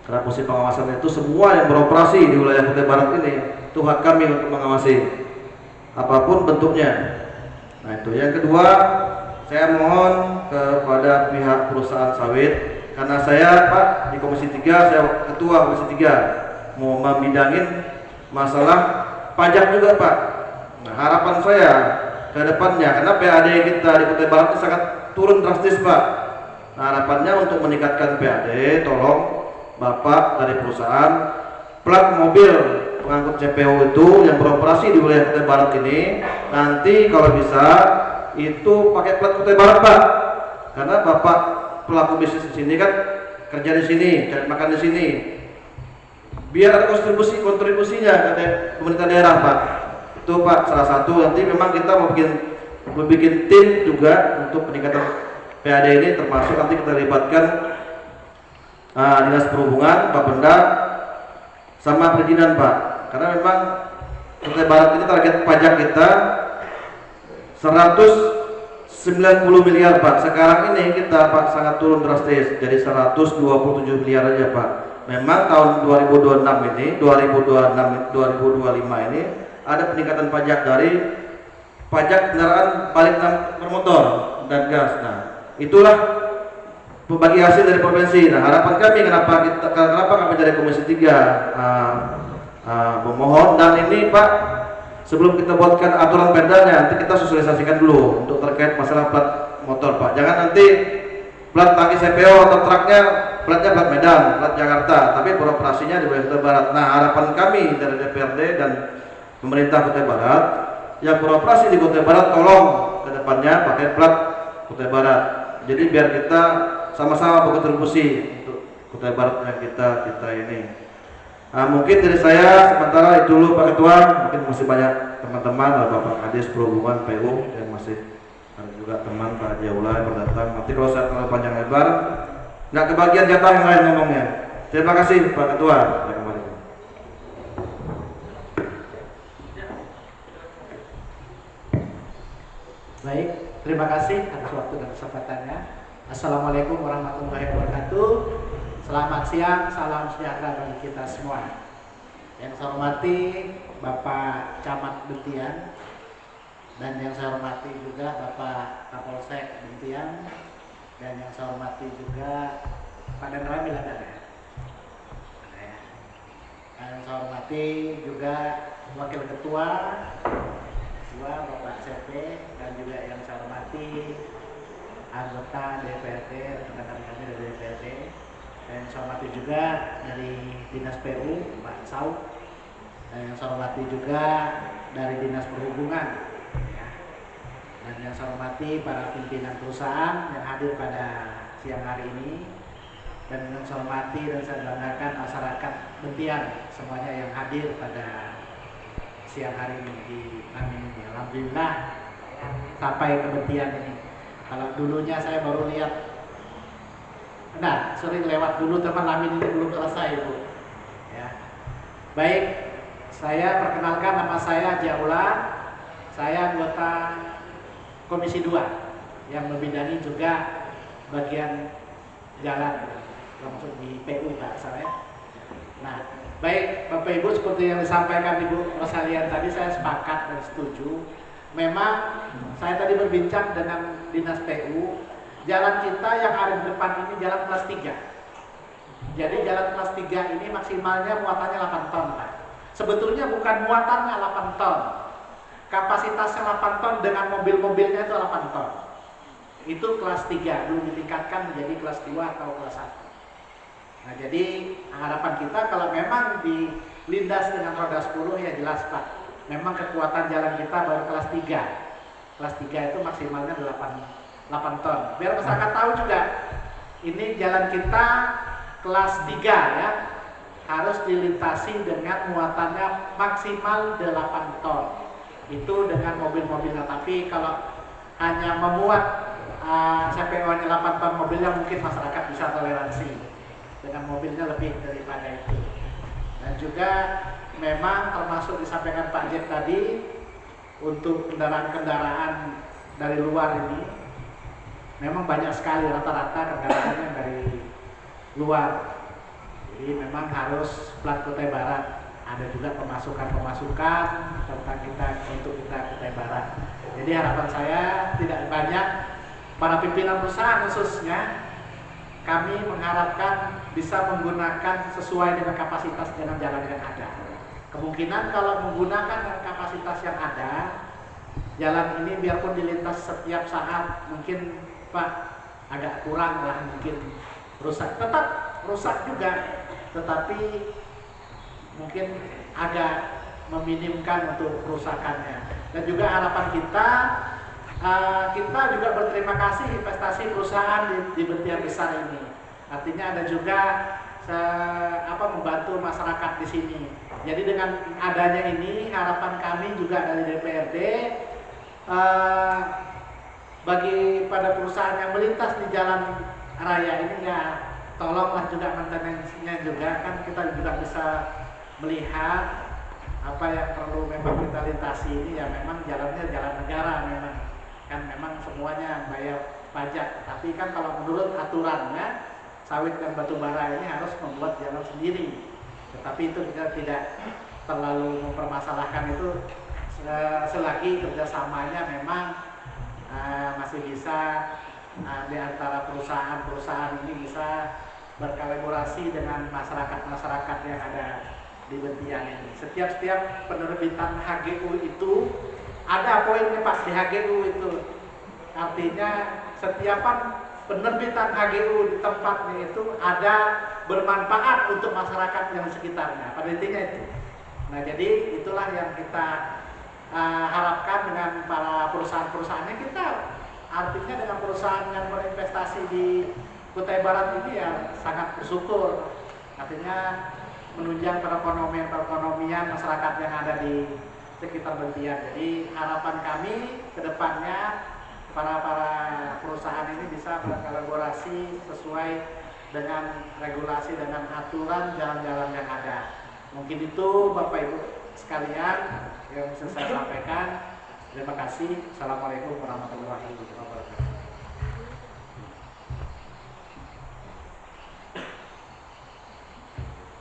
Karena fungsi pengawasan itu semua yang beroperasi di wilayah Kutai Barat ini itu hak kami untuk mengawasi apapun bentuknya. Nah itu. Yang kedua, saya mohon kepada pihak perusahaan sawit, karena saya Pak di Komisi 3, saya Ketua Komisi 3 mau membidangin masalah pajak juga Pak. Nah harapan saya ke depannya, karena PAD kita di Kutai Barat itu sangat turun drastis Pak. Nah, harapannya untuk meningkatkan PAD, tolong Bapak dari perusahaan plat mobil pengangkut CPO itu yang beroperasi di wilayah Kutai Barat ini nanti kalau bisa itu pakai plat Kutai Barat Pak, karena Bapak pelaku bisnis di sini kan kerja di sini, cari makan di sini, biar ada kontribusinya ke pemerintah daerah Pak. Itu Pak salah satu. Nanti memang kita mau bikin tim juga untuk peningkatan PAD ini, termasuk nanti kita libatkan Dinas Perhubungan, Bapenda, sama perizinan Pak. Karena memang Kutai Barat ini target pajak kita 190 miliar Pak. Sekarang ini kita Pak sangat turun drastis, jadi 127 miliar aja Pak. Memang tahun 2026 ini, 2025 ini ada peningkatan pajak dari pajak kendaraan balik bermotor dan gas. Nah, itulah pembagi hasil dari provinsi. Nah, harapan kami kenapa kami dari Komisi 3 memohon, dan ini Pak, sebelum kita buatkan aturan perdanya, nanti kita sosialisasikan dulu untuk terkait masalah plat motor Pak. Jangan nanti plat tangki CPO atau truknya platnya plat Medan, plat Jakarta, tapi beroperasinya di wilayah Kutai Barat. Nah, harapan kami dari DPRD dan pemerintah Kutai Barat yang beroperasi di Kutai Barat, tolong ke depannya pakai plat Kutai Barat. Jadi biar kita sama-sama berkontribusi untuk Kutai Barat yang kita ini. Nah, mungkin dari saya sementara itu dulu Pak Ketua. Mungkin masih banyak teman-teman, ada Bapak Kadis Perhubungan PU yang masih ada juga teman Pak Jaula yang berdatang. Nanti kalau saya terlalu panjang lebar, nggak kebagian jatah yang lain ngomongnya. Terima kasih Pak Ketua. Ya, kembali. Baik, terima kasih atas waktu dan kesempatannya. Assalamualaikum warahmatullahi wabarakatuh. Selamat siang, salam sejahtera bagi kita semua. Yang saya hormati Bapak Camat Bentian, dan yang saya hormati juga Bapak Kapolsek Bentian, dan yang saya hormati juga Pak Danramil ada ya. Dan yang saya hormati juga Wakil Ketua Bapak CP, dan juga yang saya hormati anggota DPRD, rekan-rekan kami dari DPRD, dan yang saya hormati juga dari Dinas PU Pak Sau, dan yang saya hormati juga dari Dinas Perhubungan ya. Dan yang saya hormati para pimpinan perusahaan yang hadir pada siang hari ini, dan yang saya hormati dan saya banggakan masyarakat Bentian semuanya yang hadir pada siang hari ini di kami ini. Alhamdulillah sampai ke Bentian ini. Kalau dulunya saya baru lihat, nah sering lewat dulu, teman Lamin ini belum selesai Bu ya. Baik, saya perkenalkan, nama saya Jaula, saya anggota Komisi 2 yang membidangi juga bagian jalan, termasuk di PU Pak saya. Nah, baik Bapak Ibu, seperti yang disampaikan Ibu Rosalian tadi, saya sepakat dan setuju. Memang saya tadi berbincang dengan Dinas PU, jalan kita yang ada di depan ini jalan kelas 3. Jadi jalan kelas 3 ini maksimalnya muatannya 8 ton Pak. Sebetulnya bukan muatannya 8 ton, kapasitasnya 8 ton dengan mobil-mobilnya itu 8 ton. Itu kelas 3, belum ditingkatkan menjadi kelas 2 atau kelas 1. Nah, jadi harapan kita kalau memang dilindas dengan roda 10 ya jelas Pak, memang kekuatan jalan kita baru kelas 3. Kelas 3 itu maksimalnya 8 ton. Biar masyarakat tahu juga, ini jalan kita kelas 3 ya, harus dilintasi dengan muatannya maksimal 8 ton. Itu dengan mobil-mobilnya. Tapi kalau hanya memuat CPO-nya 8 ton mobilnya, mungkin masyarakat bisa toleransi. Dengan mobilnya lebih daripada itu. Dan juga memang termasuk disampaikan Pak Jek tadi, untuk kendaraan-kendaraan dari luar ini memang banyak sekali, rata-rata kendaraannya dari luar. Jadi memang harus plat Kutai Barat. Ada juga pemasukan tentang untuk kita Kutai Barat. Jadi harapan saya tidak banyak para pimpinan perusahaan khususnya, kami mengharapkan bisa menggunakan sesuai dengan kapasitas dengan jalan yang ada. Kemungkinan kalau menggunakan kapasitas yang ada, jalan ini biarpun dilintas setiap saat mungkin Pak agak kurang lah, mungkin rusak, tetap rusak juga, tetapi mungkin agak meminimkan untuk kerusakannya. Dan juga harapan kita juga berterima kasih investasi perusahaan di Bentiar Besar ini. Artinya ada juga membantu masyarakat di sini. Jadi dengan adanya ini harapan kami juga dari DPRD bagi pada perusahaan yang melintas di jalan raya ini ya tolonglah juga maintenance-nya juga, kan kita juga bisa melihat apa yang perlu memang kita lintasi ini. Ya memang jalannya jalan negara, memang kan memang semuanya bayar pajak, tapi kan kalau menurut aturannya sawit dan batu bara ini harus membuat jalan sendiri. Tetapi itu kita tidak terlalu mempermasalahkan itu selagi kerjasamanya memang masih bisa di antara perusahaan-perusahaan ini bisa berkolaborasi dengan masyarakat-masyarakat yang ada di Bentiar ini. Setiap penerbitan HGU itu ada poinnya Pak di HGU itu. Artinya setiap penerbitan HGU di tempatnya itu ada bermanfaat untuk masyarakat yang sekitarnya. Pada intinya itu. Nah jadi itulah yang kita harapkan dengan para perusahaan-perusahaannya. Kita artinya dengan perusahaan yang berinvestasi di Kutai Barat ini ya sangat bersyukur. Artinya menunjang perekonomian masyarakat yang ada di sekitar Bentiar. Jadi harapan kami ke depannya para perusahaan ini bisa berkolaborasi sesuai dengan regulasi, dengan aturan jalan-jalan yang ada. Mungkin itu Bapak Ibu sekalian yang bisa saya sampaikan. Terima kasih. Assalamualaikum warahmatullahi wabarakatuh.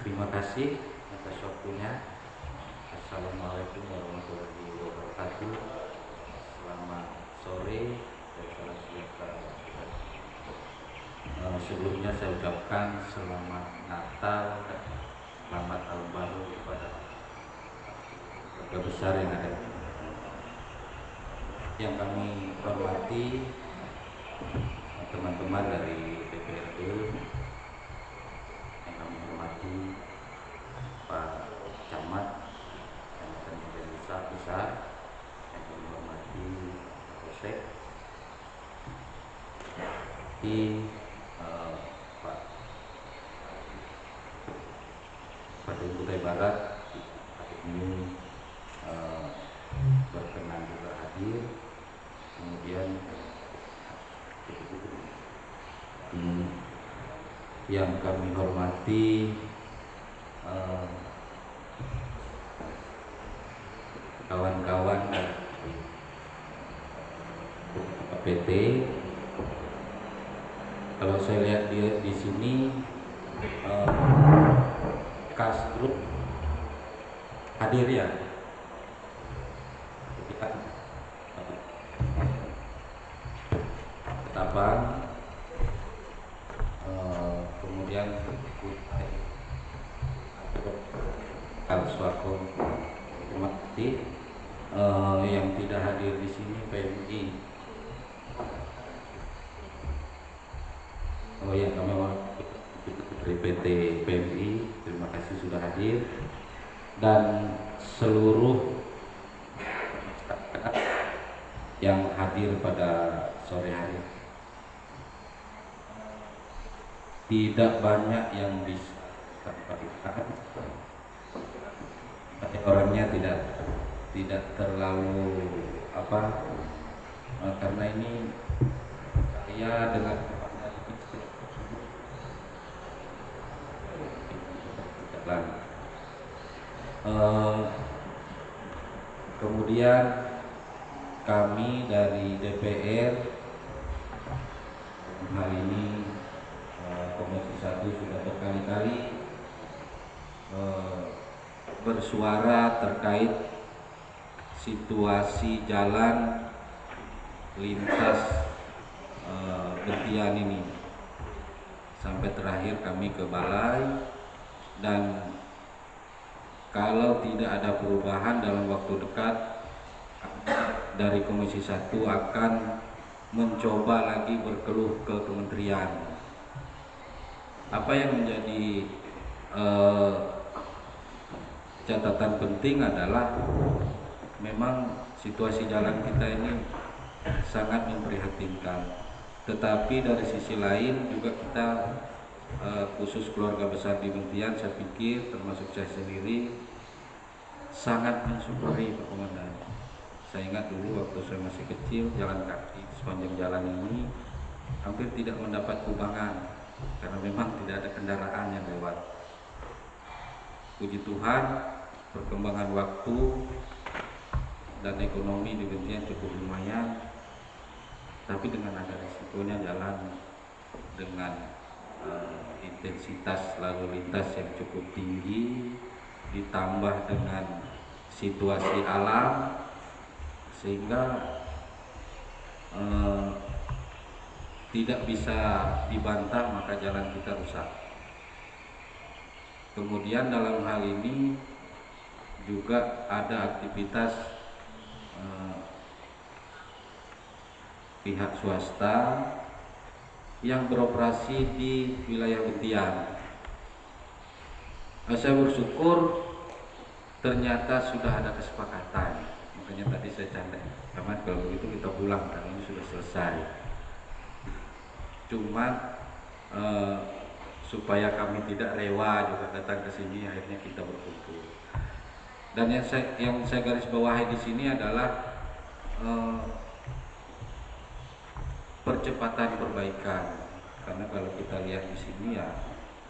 Terima kasih atas waktunya. Assalamualaikum warahmatullahi wabarakatuh. Selamat sore dan salam sejahtera. Sebelumnya saya ucapkan selamat Natal dan selamat tahun baru kepada keluarga besar yang ada. Yang kami hormati teman-teman dari DPRD, yang kami hormati Pak Camat Kecamatan Bentiar Besar, yang kami hormati Polsek di Pak Bupati Kutai Barat hari ini berkenan juga hadir. Kemudian yang kami hormati kawan-kawan dari PT. Kalau saya lihat di sini Kasgroup hadir ya. Tabang, kemudian Kalswakon, terima kasih. Yang tidak hadir di sini PMI. Oh ya, kami dari PT PMI, terima kasih sudah hadir, dan seluruh yang hadir pada sore hari. Tidak banyak yang bisa sampaikan, orangnya tidak terlalu karena ini saya dengan kemudian kami kami dari DPR hari ini Komisi 1 sudah berkali-kali bersuara terkait situasi jalan lintas Bentian ini. Sampai terakhir kami ke balai, dan kalau tidak ada perubahan dalam waktu dekat, dari Komisi 1 akan mencoba lagi berkeluh ke kementerian. Apa yang menjadi catatan penting adalah memang situasi jalan kita ini sangat memprihatinkan. Tetapi dari sisi lain juga kita khusus keluarga besar di Bentian, saya pikir termasuk saya sendiri sangat mensyukuri Pak Komandan. Saya ingat dulu waktu saya masih kecil, jalan kaki sepanjang jalan ini hampir tidak mendapat kubangan karena memang tidak ada kendaraan yang lewat. Puji Tuhan, perkembangan waktu dan ekonomi di Bentian cukup lumayan, tapi dengan ada risikonya jalan dengan intensitas lalu lintas yang cukup tinggi, ditambah dengan situasi alam, sehingga tidak bisa dibantah maka jalan kita rusak. Kemudian dalam hal ini juga ada aktivitas pihak swasta yang beroperasi di wilayah Bentian. Saya bersyukur ternyata sudah ada kesepakatan. Makanya tadi saya canda, karena kalau begitu kita pulang karena ini sudah selesai. Cuma supaya kami tidak rela juga datang ke sini, akhirnya kita berkumpul. Dan yang saya garis bawahi di sini adalah percepatan perbaikan. Karena kalau kita lihat di sini ya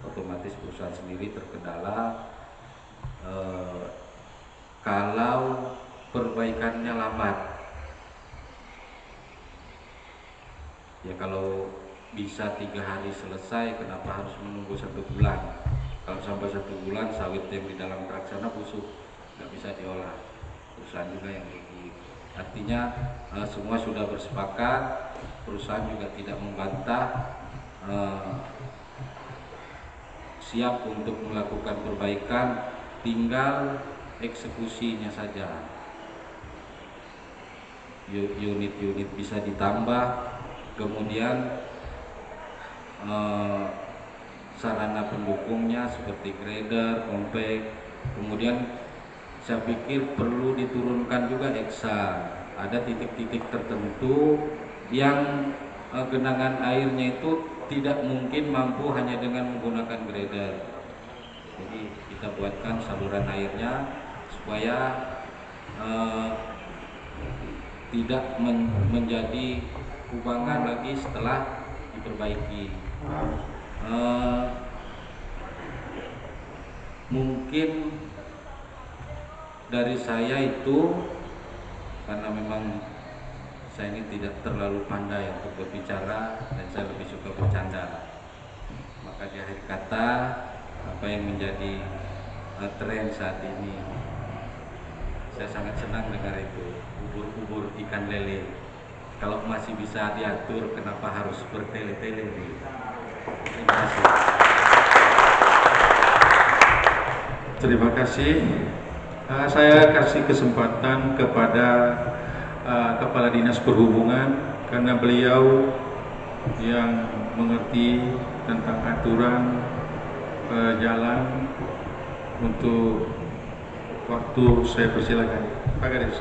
otomatis perusahaan sendiri terkendala kalau perbaikannya lambat. Ya kalau bisa 3 hari selesai, kenapa harus menunggu 1 bulan? Kalau sampai 1 bulan sawit yang di dalam truk sana busuk, nggak bisa diolah. Perusahaan juga yang rugi. Artinya semua sudah bersepakat, perusahaan juga tidak membantah, siap untuk melakukan perbaikan, tinggal eksekusinya saja. Unit-unit bisa ditambah, kemudian sarana pendukungnya seperti grader, compact. Kemudian saya pikir perlu diturunkan juga eksa. Ada titik-titik tertentu yang genangan airnya itu tidak mungkin mampu hanya dengan menggunakan grader. Jadi kita buatkan saluran airnya supaya tidak menjadi kubangan lagi setelah diperbaiki. Mungkin dari saya itu, karena memang saya ini tidak terlalu pandai untuk berbicara dan saya lebih suka bercanda, maka di akhir kata apa yang menjadi tren saat ini, saya sangat senang dengar itu, ubur-ubur ikan lele. Kalau masih bisa diatur, kenapa harus bertele-tele? Terima kasih. Terima kasih. Saya kasih kesempatan kepada Kepala Dinas Perhubungan karena beliau yang mengerti tentang aturan jalan. Untuk waktu saya persilakan, Pak Kadis.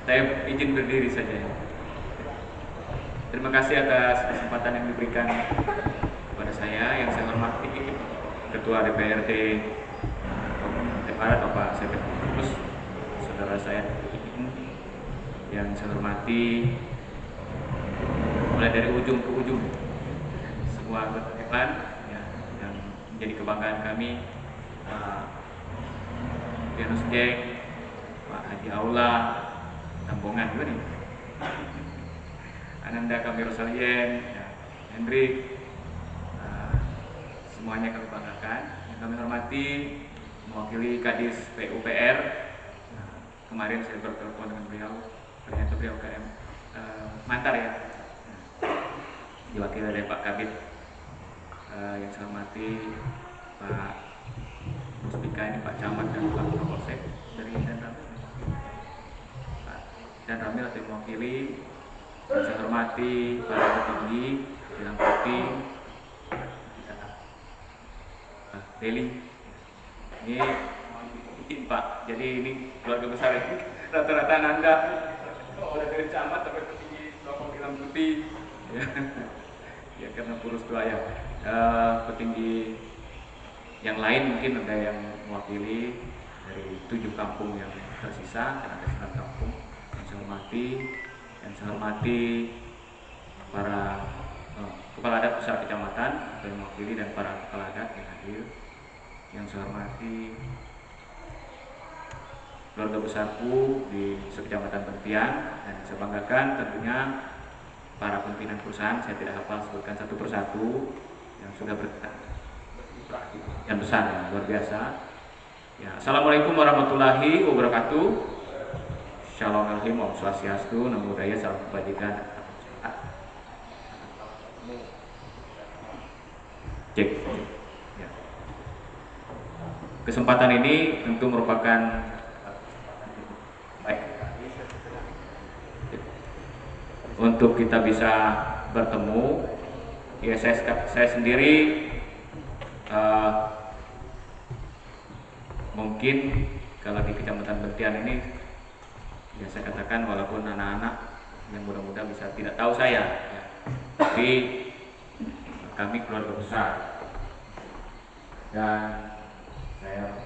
Saya izin berdiri saja. Terima kasih atas kesempatan yang diberikan kepada saya. Yang saya hormati Ketua DPRD Barat Bapak Sepet Kus, saudara saya yang saya hormati, mulai dari ujung ke ujung semua anggota dewan yang menjadi kebanggaan kami, Pak Dianus Geng, Pak Haji Aula, Tambongan juga nih, Ananda Kamil Salien, ya, Hendrik, semuanya kami banggakan. Yang kami hormati mewakili Kadis PUPR, kemarin saya bertelepon dengan beliau, ternyata beliau KM Mantar ya, diwakili oleh Pak Kabid. Yang saya hormati Pak Muspika, ini Pak Camat dan Pak Kapolsek dari Dan Ramil, Pak Dan Ramil atau mewakili. Yang saya hormati para petinggi Bilang Putih, Pak Deli, ini Pak, jadi ini keluarga besar ini rata-rata Nanda, udah dari camat sampai petinggi kelompok Bilang Putih, ya, ya karena purus tua ya. Petinggi yang lain mungkin ada yang mewakili dari 7 kampung yang tersisa, karena ada 9 kampung. Yang saya hormati para kepala adat besar kecamatan yang mewakili dan para kepala adat yang hadir. Yang saya hormati keluarga besarku di sekecamatan Pentian, dan saya banggakan tentunya para pimpinan perusahaan, saya tidak hafal sebutkan satu persatu, yang sudah yang besar, yang luar biasa. Ya, Assalamualaikum warahmatullahi wabarakatuh. Shalom alaikum, Om Swastiastu, Namo Buddhaya, salam kebajikan. Cek. Ya. Kesempatan ini tentu merupakan baik untuk kita bisa bertemu. Ya, saya sendiri mungkin kalau di Kecamatan Bentian ini, ya saya katakan walaupun anak-anak yang muda-muda bisa tidak tahu saya, ya, tapi kami keluarga besar, dan saya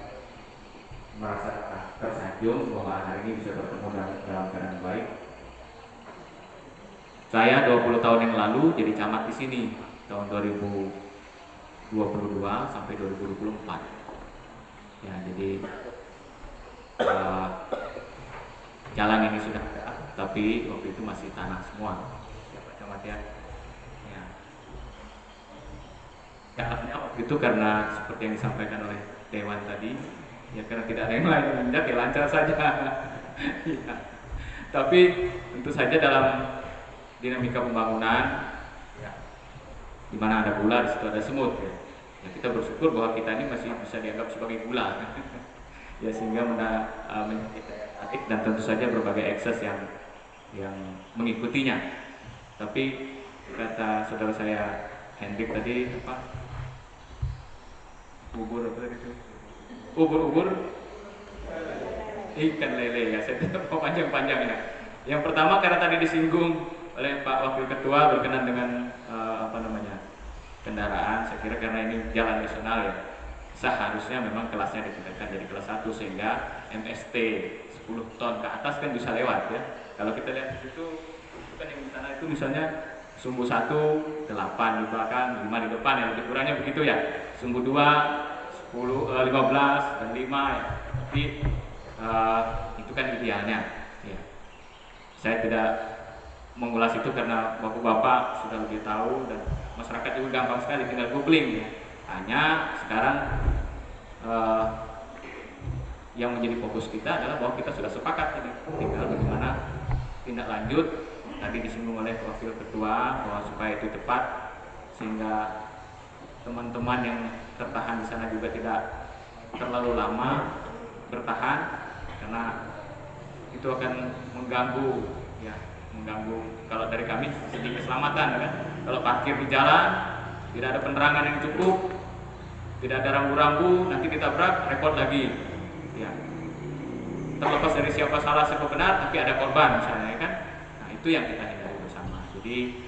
merasa tersanjung bahwa hari ini bisa bertemu dalam keadaan baik. Saya 20 tahun yang lalu jadi camat di sini tahun 2022 sampai 2024. Ya, jadi jalan ini sudah ada, tapi waktu itu masih tanah semua. Ya, Pak Camat ya. Ya. Jalannya waktu itu karena seperti yang disampaikan oleh Dewan tadi, ya karena tidak ada yang lain yang menjak, ya lancar saja. Ya. Tapi tentu saja dalam dinamika pembangunan, ya, di mana ada gula, di situ ada semut. Ya. Ya, kita bersyukur bahwa kita ini masih bisa dianggap sebagai gula. Ya, sehingga menjadi tarik, dan tentu saja berbagai ekses yang mengikutinya. Tapi kata saudara saya Hendrik tadi, apa? Ubur ikan lele, ya saya tidak mau panjang-panjang ya. Yang pertama karena tadi disinggung oleh Pak Wakil Ketua berkenan dengan kendaraan. Saya kira karena ini jalan nasional ya, seharusnya memang kelasnya ditingkatkan jadi kelas 1 sehingga MST 10 ton ke atas kan bisa lewat ya. Kalau kita lihat di situ kan yang di sana itu misalnya sumbu 1 8 di belakang, 5 di depan, ya lebih kurangnya begitu ya. Sumbu 2 10 15 dan 5 ya. Tapi itu kan idealnya ya. Saya tidak mengulas itu karena bapak-bapak sudah lebih tahu, dan masyarakat juga gampang sekali tinggal googling ya. Hanya sekarang yang menjadi fokus kita adalah bahwa kita sudah sepakat ini, tinggal bagaimana tindak lanjut. Tadi disinggung oleh Wakil Ketua bahwa supaya itu tepat sehingga teman-teman yang tertahan di sana juga tidak terlalu lama bertahan, karena itu akan mengganggu ya, kalau dari kami segi keselamatan kan. Kalau parkir di jalan tidak ada penerangan yang cukup, tidak ada rambu-rambu, nanti ditabrak repot lagi ya. Terlepas dari siapa salah siapa benar, tapi ada korban misalnya kan. Nah, itu yang kita hindari bersama. Jadi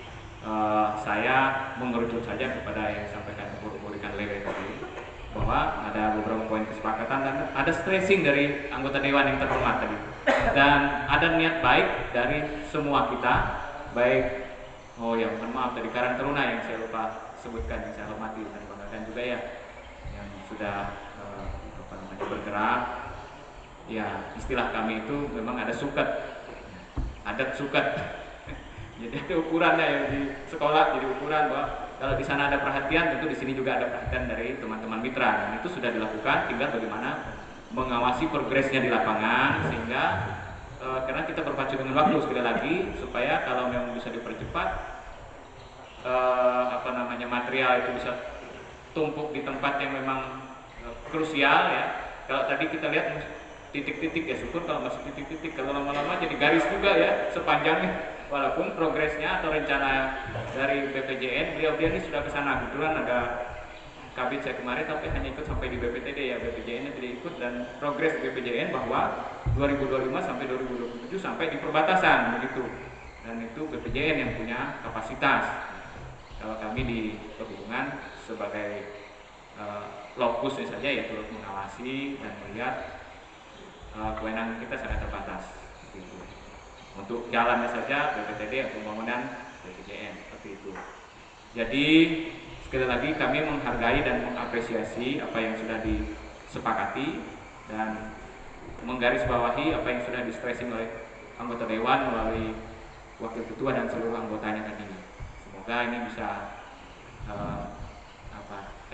saya mengerucut saja kepada yang disampaikan ubur-ubur ikan lele tadi, bahwa ada beberapa poin kesepakatan dan ada stressing dari anggota dewan yang terhormat tadi, dan ada niat baik dari semua kita, baik mohon maaf dari Karang Taruna yang saya lupa sebutkan, yang saya hormati dan banggakan juga ya, yang sudah maju bergerak. Ya, istilah kami itu memang ada suket, adat suket. Jadi ada ukurannya ya di sekolah, jadi ukuran bahwa kalau di sana ada perhatian, tentu di sini juga ada perhatian dari teman-teman mitra, dan itu sudah dilakukan. Tinggal bagaimana mengawasi progresnya di lapangan, sehingga karena kita berpacu dengan waktu sekali lagi, supaya kalau memang bisa dipercepat, material itu bisa tumpuk di tempat yang memang krusial ya. Kalau tadi kita lihat titik-titik ya, syukur kalau masih titik-titik, kalau lama-lama jadi garis juga ya sepanjangnya. Walaupun progresnya atau rencana dari BPJN, beliau ini sudah ke sana. Kebetulan ada kabit saya kemarin, tapi hanya ikut sampai di BPTD ya, BPJN-nya tidak ikut. Dan progres BPJN bahwa 2025 sampai 2027 sampai di perbatasan begitu. Dan itu BPJN yang punya kapasitas. Kalau kami di perhubungan sebagai lokusnya saja ya turut mengawasi dan melihat kewenangan kita sangat terbatas. Gitu. Untuk jalannya saja BPTD, untuk pembangunan BPJN, seperti itu. Jadi sekali lagi kami menghargai dan mengapresiasi apa yang sudah disepakati dan menggarisbawahi apa yang sudah di-stressing oleh anggota dewan melalui wakil ketua dan seluruh anggotanya tadi. Semoga ini bisa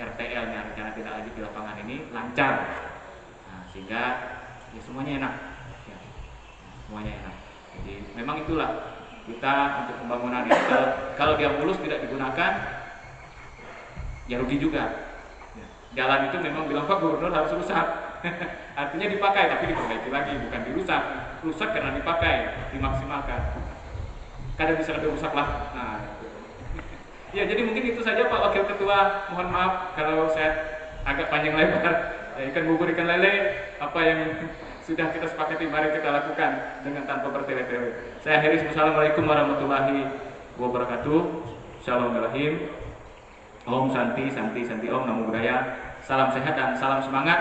RTL-nya, rencana tindak lanjut di lapangan ini lancar, nah, sehingga ya semuanya enak, ya, semuanya enak. Jadi memang itulah kita untuk pembangunan ini, kalau dia mulus tidak digunakan ya rugi juga. Jalan itu memang bilang Pak Gubernur harus rusak. Artinya dipakai tapi diperbaiki lagi, bukan dirusak. Rusak karena dipakai, dimaksimalkan. Kadang bisa lebih rusak lah. Nah, ya jadi mungkin itu saja Pak Wakil Ketua. Mohon maaf kalau saya agak panjang lebar. Ya, ikan bubur ikan lele, apa yang sudah kita sepakati mari kita lakukan dengan tanpa bertele-tele. Saya akhiri, Assalamualaikum warahmatullahi wabarakatuh. Shalom Alaikum. Om Santi, Santi, Santi Om, Namo Buddhaya. Salam sehat dan salam semangat,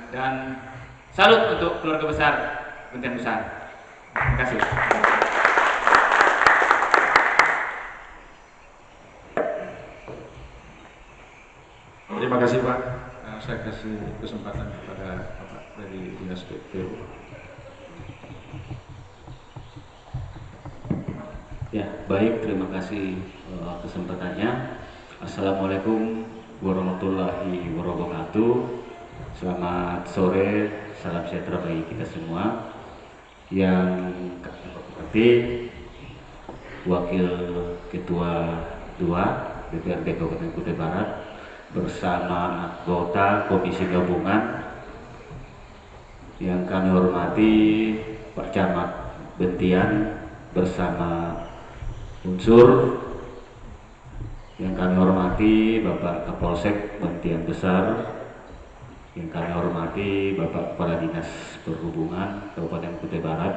dan salut untuk keluarga besar Bentian Besar. Terima kasih. Terima kasih Pak. Saya kasih kesempatan kepada Bapak dari Dinas PPU. Ya, baik, terima kasih kesempatannya. Assalamualaikum warahmatullahi wabarakatuh. Selamat sore, salam sejahtera bagi kita semua. Yang kami hormati Wakil Ketua 2 DPRD Kabupaten Kutai Barat bersama anggota Komisi Gabungan, yang kami hormati Pak Camat Bentian bersama unsur, yang kami hormati Bapak Kapolsek Bentian Besar, yang kami hormati Bapak Kepala Dinas Perhubungan Kabupaten Kutai Barat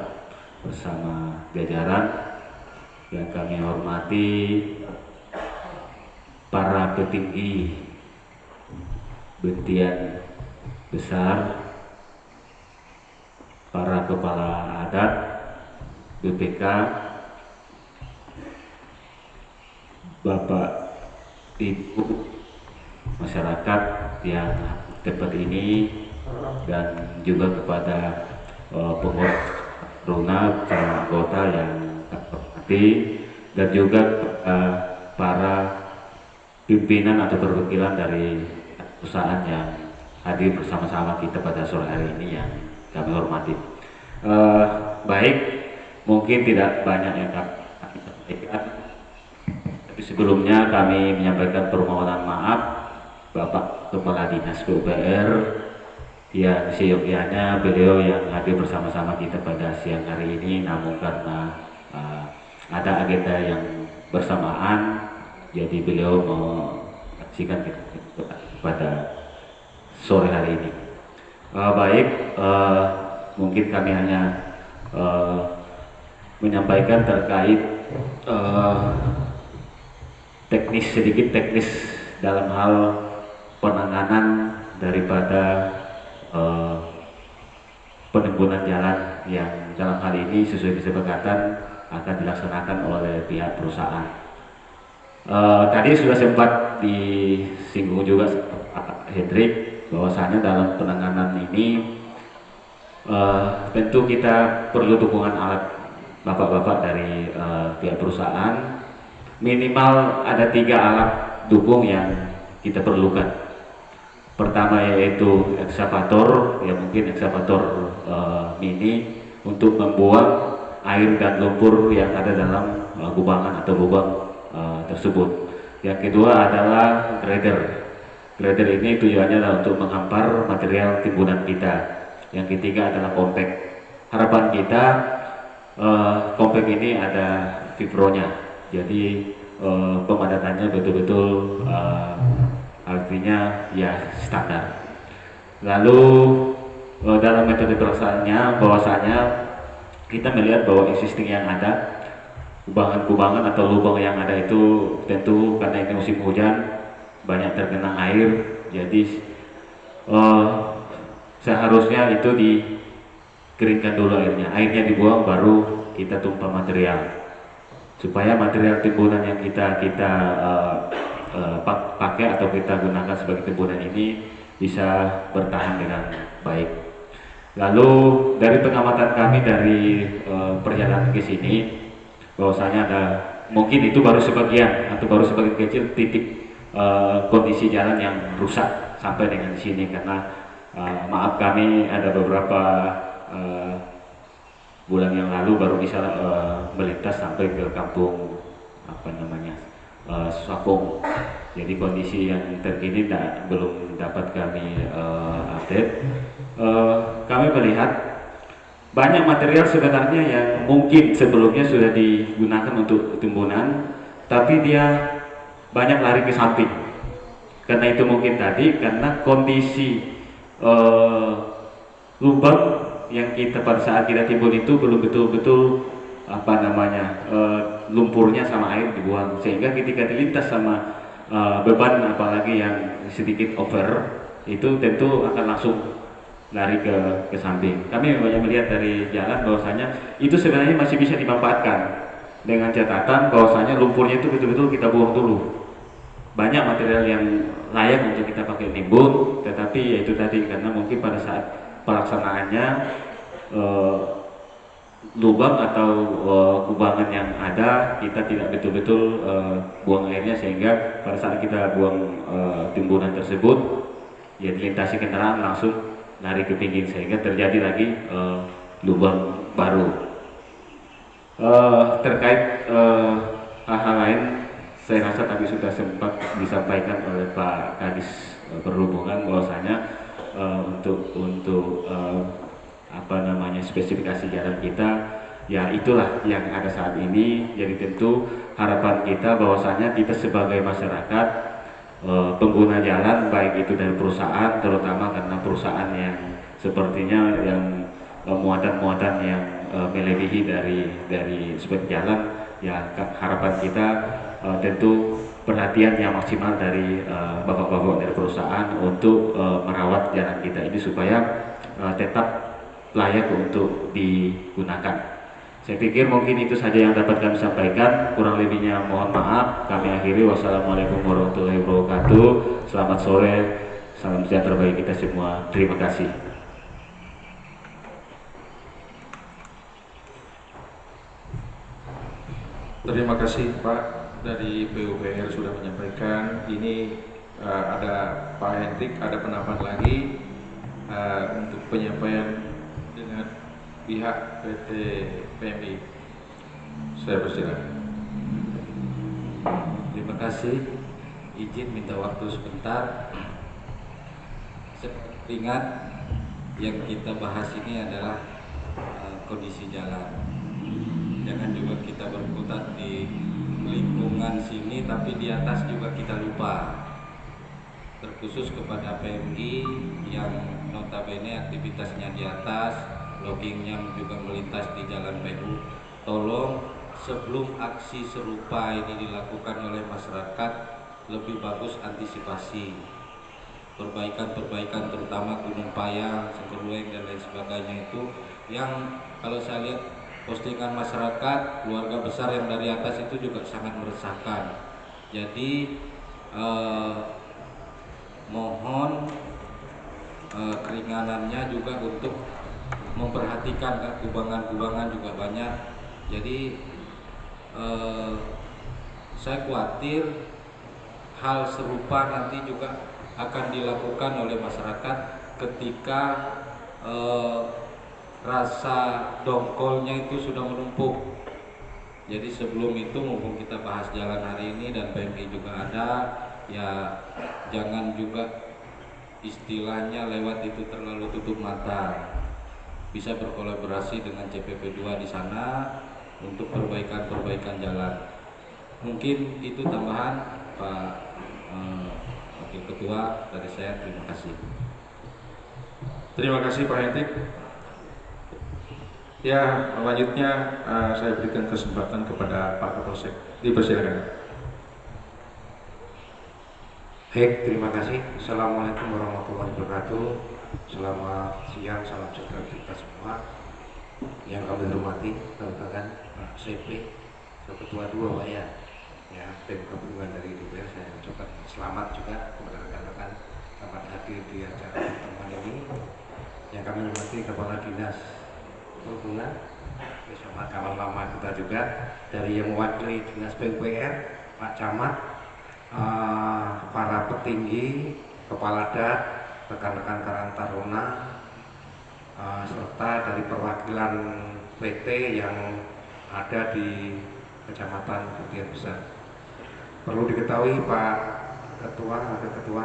bersama jajaran, yang kami hormati para petinggi Bentian Besar, para kepala adat BPK, Bapak Ibu masyarakat yang tempat ini, dan juga kepada pengurus Runa, calon anggota yang hormati, dan juga para pimpinan atau perwakilan dari perusahaan yang hadir bersama-sama kita pada sore hari ini yang kami hormati. Baik, mungkin tidak banyak yang kami sampaikan, tapi sebelumnya kami menyampaikan permohonan maaf Bapak Kepala Dinas PUPR yang seyogyanya beliau yang hadir bersama-sama kita pada siang hari ini, namun karena ada agenda yang bersamaan, jadi beliau menyaksikan kita pada sore hari ini. Baik, mungkin kami hanya menyampaikan terkait sedikit teknis dalam hal penanganan daripada penimbunan jalan yang dalam hal ini sesuai kesepakatan akan dilaksanakan oleh pihak perusahaan. Tadi sudah sempat disinggung juga Pak Hendrik bahwasanya dalam penanganan ini tentu kita perlu dukungan alat bapak-bapak dari pihak perusahaan. Minimal ada 3 alat dukung yang kita perlukan. Pertama yaitu ekskavator, ya mungkin ekskavator mini untuk membuang air dan lumpur yang ada dalam kubangan atau lubang tersebut. Yang kedua adalah grader. Grader ini tujuannya adalah untuk menghampar material timbunan kita. Yang ketiga adalah compact. Harapan kita compact ini ada fibronya, jadi pemadatannya betul-betul artinya ya standar. Lalu dalam metode pelaksanaannya bahwasanya kita melihat bahwa existing yang ada, kubangan-kubangan atau lubang yang ada itu tentu karena ini musim hujan banyak tergenang air, jadi seharusnya itu dikeringkan dulu airnya dibuang baru kita tumpah material, supaya material timbunan yang kita pakai atau kita gunakan sebagai timbunan ini bisa bertahan dengan baik. Lalu dari pengamatan kami dari perjalanan ke sini, bahwasanya ada mungkin itu baru sebagian atau baru sebagian kecil titik kondisi jalan yang rusak sampai dengan di sini, karena maaf kami ada beberapa bulan yang lalu baru bisa melintas sampai ke kampung Swakung. Jadi kondisi yang terkini belum dapat kami update. Kami melihat banyak material sebenarnya yang mungkin sebelumnya sudah digunakan untuk timbunan, tapi dia banyak lari ke samping. Karena itu mungkin tadi karena kondisi lubang yang kita pada saat kita timbun itu belum betul-betul lumpurnya sama air dibuang, sehingga ketika dilintas sama beban apalagi yang sedikit over itu tentu akan langsung lari ke samping. Kami banyak melihat dari jalan bahwasanya itu sebenarnya masih bisa dimanfaatkan dengan catatan bahwasanya lumpurnya itu betul-betul kita buang dulu. Banyak material yang layak untuk kita pakai timbun, tetapi yaitu tadi karena mungkin pada saat pelaksanaannya lubang atau kubangan yang ada kita tidak betul-betul buang airnya, sehingga pada saat kita buang timbunan tersebut ya dilintasi kendaraan langsung lari ke pinggir, sehingga terjadi lagi lubang baru. Terkait hal-hal lain, saya rasa tadi sudah sempat disampaikan oleh Pak Kadis Perhubungan bahwasanya untuk spesifikasi jalan kita ya itulah yang ada saat ini. Jadi tentu harapan kita bahwasanya kita sebagai masyarakat pengguna jalan, baik itu dari perusahaan, terutama karena perusahaan yang sepertinya yang muatan-muatan yang melebihi dari spek jalan, ya harapan kita tentu perhatian yang maksimal dari bapak-bapak dari perusahaan untuk merawat jalan kita ini supaya tetap layak untuk digunakan. Saya pikir mungkin itu saja yang dapat kami sampaikan, kurang lebihnya mohon maaf. Kami akhiri, wassalamualaikum warahmatullahi wabarakatuh. Selamat sore, salam sejahtera bagi kita semua. Terima kasih. Terima kasih Pak dari PUPR sudah menyampaikan. Ini ada Pak Hendrik, ada penambahan lagi untuk penyampaian dengan pihak PT PMI. Saya persilakan. Terima kasih. Izin minta waktu sebentar. Ingat yang kita bahas ini adalah kondisi jalan. Jangan juga kita berkutat di lingkungan sini, tapi di atas juga kita lupa. Terkhusus kepada PMI yang notabene aktivitasnya di atas, loggingnya juga melintas di jalan PU. Tolong sebelum aksi serupa ini dilakukan oleh masyarakat, lebih bagus antisipasi perbaikan-perbaikan, terutama Gunung Payang, Sekerueng dan lain sebagainya itu yang kalau saya lihat postingan masyarakat, keluarga besar yang dari atas itu juga sangat meresahkan. Jadi mohon keringanannya juga untuk memperhatikan kan, kubangan-kubangan juga banyak. Jadi saya khawatir hal serupa nanti juga akan dilakukan oleh masyarakat ketika rasa dongkolnya itu sudah menumpuk. Jadi sebelum itu mumpung kita bahas jalan hari ini dan PMI juga ada, ya jangan juga istilahnya lewat itu terlalu tutup mata. Bisa berkolaborasi dengan CPP 2 di sana untuk perbaikan jalan. Mungkin itu tambahan Pak Wakil Ketua dari saya. Terima kasih. Terima kasih Pak Hentik. Ya, selanjutnya saya berikan kesempatan kepada Pak Kapolsek. Dipersilakan. Baik, terima kasih. Assalamualaikum warahmatullahi wabarakatuh. Selamat siang, salam sejahtera kita semua. Yang kami hormati, rekan-rekan Pak CP, Ketua 2 Pak ya, tim gabungan dari DPR, saya ucapkan selamat juga kepada rekan-rekan dapat hadir di acara pertemuan ini. Yang kami hormati Kepala Dinas Perhubungan bersama kawan lama kita juga dari yang mewakili Dinas PUPR, Pak Camat, para petinggi, kepala dat, rekan-rekan Karang Taruna, serta dari perwakilan PT yang ada di Kecamatan Bukit Besar. Perlu diketahui Pak Ketua, Wakil Ketua,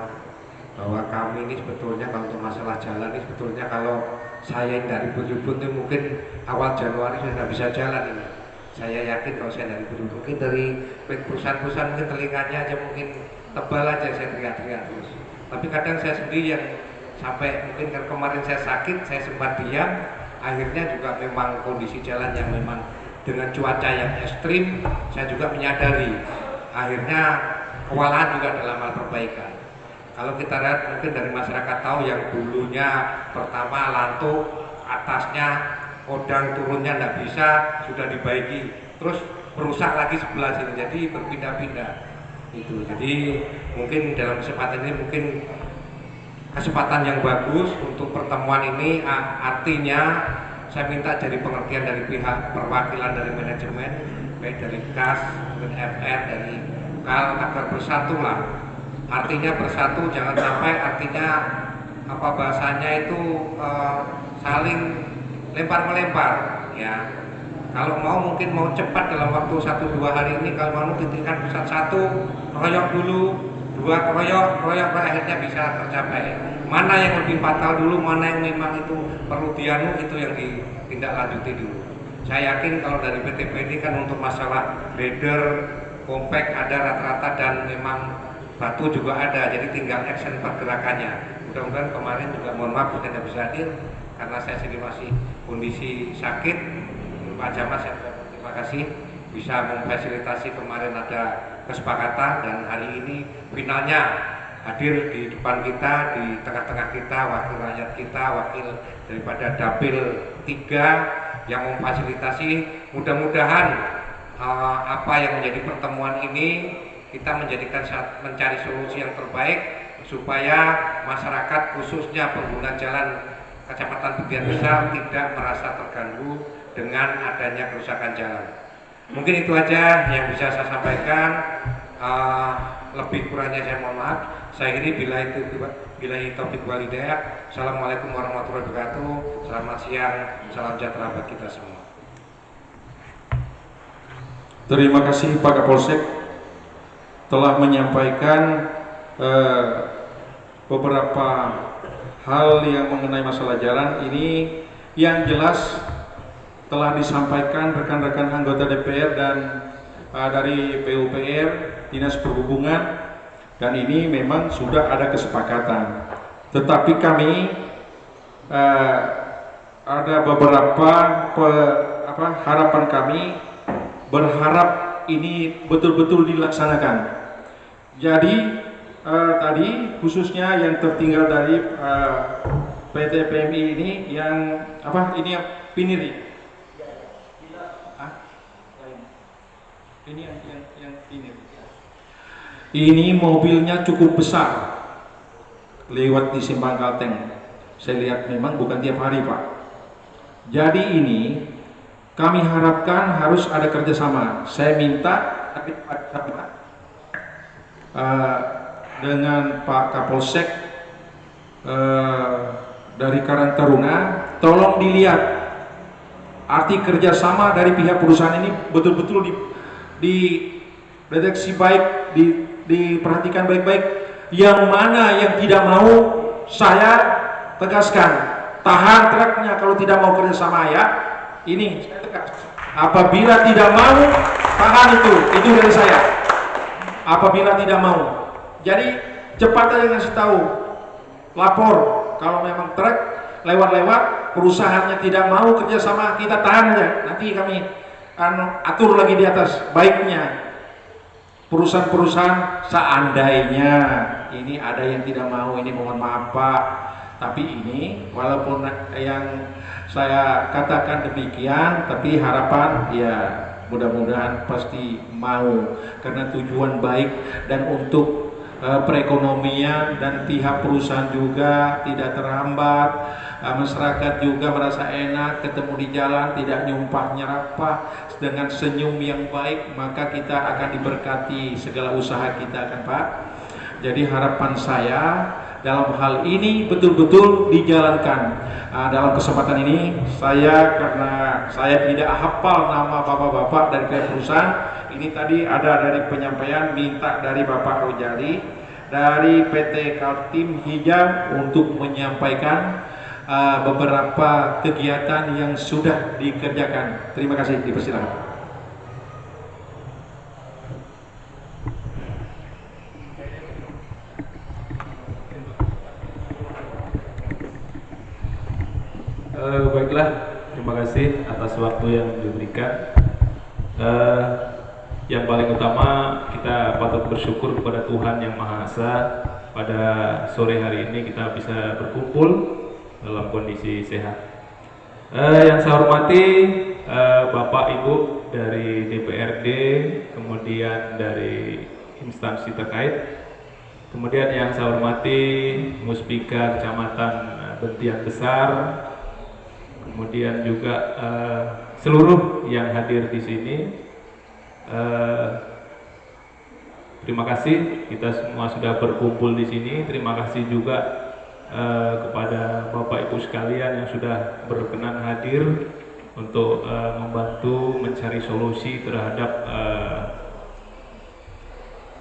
bahwa kami ini sebetulnya kalau untuk masalah jalan ini sebetulnya kalau saya yang dari Budi-Budi itu mungkin awal Januari sudah bisa jalan ini. Saya yakin kalau saya dari Budi-Budi mungkin dari perusahaan-perusahaan mungkin telinganya aja mungkin tebal aja saya teriak-teriak terus. Tapi kadang saya sendiri yang sampai mungkin kan kemarin saya sakit, saya sempat diam, akhirnya juga memang kondisi jalan yang memang dengan cuaca yang ekstrim, saya juga menyadari akhirnya kewalahan juga dalam hal perbaikan. Kalau kita lihat mungkin dari masyarakat tahu yang dulunya pertama lantuk, atasnya kodang, turunnya tidak bisa, sudah dibaiki, terus merusak lagi sebelah sini, jadi berpindah-pindah. Itu. Jadi mungkin dalam kesempatan ini mungkin kesempatan yang bagus untuk pertemuan ini, artinya saya minta jadi pengertian dari pihak perwakilan dari manajemen, baik dari KAS, dari FR, dari KAL, agar bersatu lah. Artinya bersatu, jangan sampai artinya apa bahasanya itu saling lempar-melempar ya. Kalau mau mungkin mau cepat dalam waktu 1-2 hari ini, kalau mau titikkan pusat 1, royok dulu, 2 royok akhirnya bisa tercapai. Mana yang lebih fatal dulu, mana yang memang itu perlu dianu, itu yang ditindaklanjuti dulu. Saya yakin kalau dari PT ini kan untuk masalah grader, compact ada rata-rata dan memang batu juga ada, jadi tinggal action pergerakannya. Mudah-mudahan kemarin juga mohon maaf saya tidak bisa hadir karena saya sendiri masih kondisi sakit. Pak Camat saya terima kasih bisa memfasilitasi kemarin ada kesepakatan dan hari ini finalnya hadir di depan kita, di tengah-tengah kita, wakil rakyat kita, wakil daripada Dapil 3 yang memfasilitasi. Mudah-mudahan apa yang menjadi pertemuan ini kita mencari solusi yang terbaik supaya masyarakat khususnya pengguna jalan Kecamatan Bukit Besar tidak merasa terganggu dengan adanya kerusakan jalan. Mungkin itu aja yang bisa saya sampaikan. Lebih kurangnya saya mohon maaf. Saya ini bila taufiq wal hidayah. Assalamualaikum warahmatullahi wabarakatuh. Selamat siang, salam sejahtera bagi kita semua. Terima kasih Pak Kapolsek telah menyampaikan beberapa hal yang mengenai masalah jalan ini. Yang jelas telah disampaikan rekan-rekan anggota DPR dan dari PUPR, Dinas Perhubungan, dan ini memang sudah ada kesepakatan. Tetapi kami ada beberapa harapan kami, berharap ini betul-betul dilaksanakan. Jadi tadi khususnya yang tertinggal dari PT PMI ini yang ini yang Piniri. Ini yang Piniri. Ini mobilnya cukup besar, lewat di Simpang Kalteng. Saya lihat memang bukan tiap hari, Pak. Jadi ini kami harapkan harus ada kerjasama. Saya minta dengan Pak Kapolsek dari Karang Taruna, tolong dilihat arti kerjasama dari pihak perusahaan ini betul-betul dideteksi baik, diperhatikan baik-baik. Yang mana yang tidak mau, saya tegaskan, tahan truknya kalau tidak mau kerjasama ya. Ini saya tegas. Apabila tidak mau, tahan itu dari saya. Apabila tidak mau, jadi cepat aja ngasih tahu, lapor kalau memang truk lewat-lewat perusahaannya tidak mau kerjasama, kita tahan aja. Nanti kami atur lagi di atas. Baiknya perusahaan-perusahaan seandainya ini ada yang tidak mau, ini mohon maaf Pak, tapi ini walaupun yang saya katakan demikian, tapi harapan ya mudah-mudahan pasti mau, karena tujuan baik dan untuk perekonomian dan pihak perusahaan juga tidak terhambat, masyarakat juga merasa enak ketemu di jalan, tidak nyumpah nyerapah, dengan senyum yang baik maka kita akan diberkati segala usaha kita kan Pak. Jadi harapan saya dalam hal ini betul-betul dijalankan. Dalam kesempatan ini saya, karena saya tidak hafal nama bapak-bapak dari pihak perusahaan, ini tadi ada dari penyampaian minta dari Bapak Rojali dari PT Kaltim Hijau untuk menyampaikan beberapa kegiatan yang sudah dikerjakan. Terima kasih, dipersilakan. Baiklah, terima kasih atas waktu yang diberikan. Yang paling utama kita patut bersyukur kepada Tuhan Yang Maha Esa. Pada sore hari ini kita bisa berkumpul dalam kondisi sehat. Yang saya hormati Bapak Ibu dari DPRD, kemudian dari instansi terkait, kemudian yang saya hormati Muspika Kecamatan Bentian Besar, kemudian juga seluruh yang hadir di sini. Terima kasih, kita semua sudah berkumpul di sini. Terima kasih juga kepada Bapak Ibu sekalian yang sudah berkenan hadir untuk membantu mencari solusi terhadap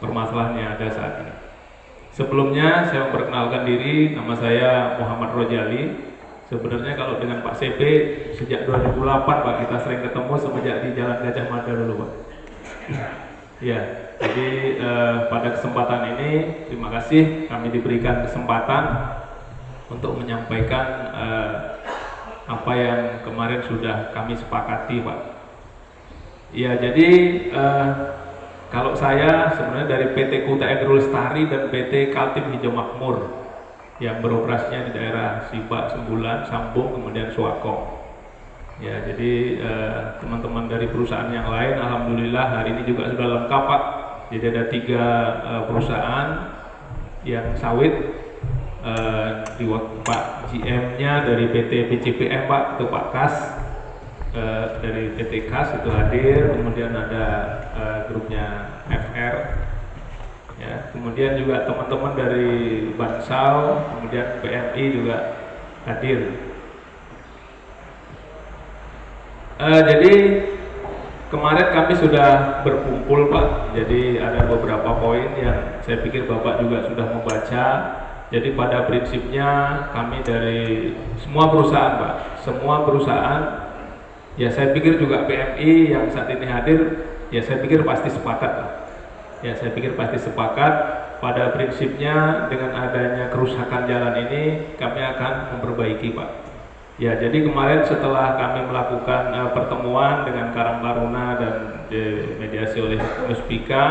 permasalahan yang ada saat ini. Sebelumnya saya memperkenalkan diri, nama saya Muhammad Rojali. Sebenarnya kalau dengan Pak CP sejak 2008 Pak, kita sering ketemu semenjak di Jalan Gajah Mada dulu Pak. Ya, jadi pada kesempatan ini terima kasih kami diberikan kesempatan untuk menyampaikan apa yang kemarin sudah kami sepakati Pak. Ya, jadi kalau saya sebenarnya dari PT Kuta Agro Lestari dan PT Kaltim Hijau Makmur yang beroperasinya di daerah Sibak, Sembulan, Sambung, kemudian Suakong. Ya, jadi teman-teman dari perusahaan yang lain, alhamdulillah hari ini juga sudah lengkap Pak. Jadi ada 3 perusahaan yang sawit, di Pak GM-nya dari PT BCPM Pak, itu Pak Kas, dari PT Kas itu hadir, kemudian ada grupnya FR. Ya, kemudian juga teman-teman dari Bansal, kemudian PMI juga hadir. Jadi kemarin kami sudah berkumpul Pak. Jadi ada beberapa poin yang saya pikir Bapak juga sudah membaca. Jadi pada prinsipnya kami dari semua perusahaan Pak, semua perusahaan, ya saya pikir juga PMI yang saat ini hadir, ya saya pikir pasti sepakat Pak. Ya, saya pikir pasti sepakat pada prinsipnya dengan adanya kerusakan jalan ini kami akan memperbaiki Pak. Ya, jadi kemarin setelah kami melakukan pertemuan dengan Karang Taruna dan dimediasi oleh Muspika,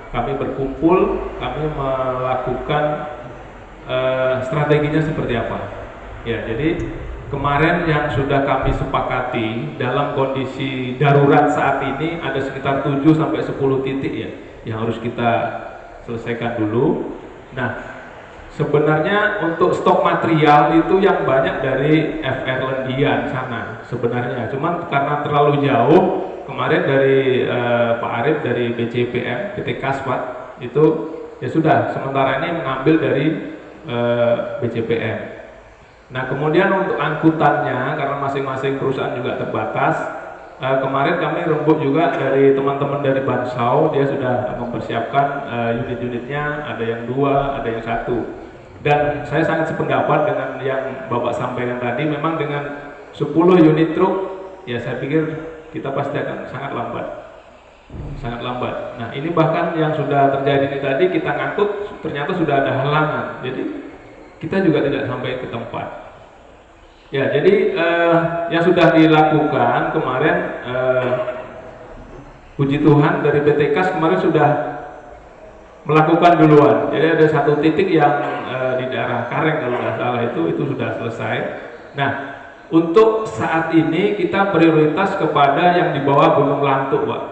kami berkumpul, kami melakukan strateginya seperti apa. Ya, jadi kemarin yang sudah kami sepakati dalam kondisi darurat saat ini ada sekitar 7-10 titik ya yang harus kita selesaikan dulu. Nah, Sebenarnya untuk stok material itu yang banyak dari FR Lendian sana sebenarnya. Cuman karena terlalu jauh, kemarin dari Pak Arif dari BCPM, PT Kas Pak, itu ya sudah sementara ini mengambil dari BCPM. Nah kemudian untuk angkutannya, karena masing-masing perusahaan juga terbatas, kemarin kami rembuk juga dari teman-teman dari Bansau, dia sudah mempersiapkan unit-unitnya, ada yang 2, ada yang 1. Dan saya sangat sependapat dengan yang Bapak sampaikan tadi, memang dengan 10 unit truk, ya saya pikir kita pasti akan sangat lambat. Sangat lambat. Nah ini bahkan yang sudah terjadi ini tadi, kita ngangkut, ternyata sudah ada halangan. Jadi kita juga tidak sampai ke tempat. Ya jadi yang sudah dilakukan kemarin, puji Tuhan dari PT Kas kemarin sudah melakukan duluan. Jadi ada satu titik yang di daerah Kareng kalau nggak salah itu sudah selesai. Nah untuk saat ini kita prioritas kepada yang di bawah Gunung Lantuk, Pak.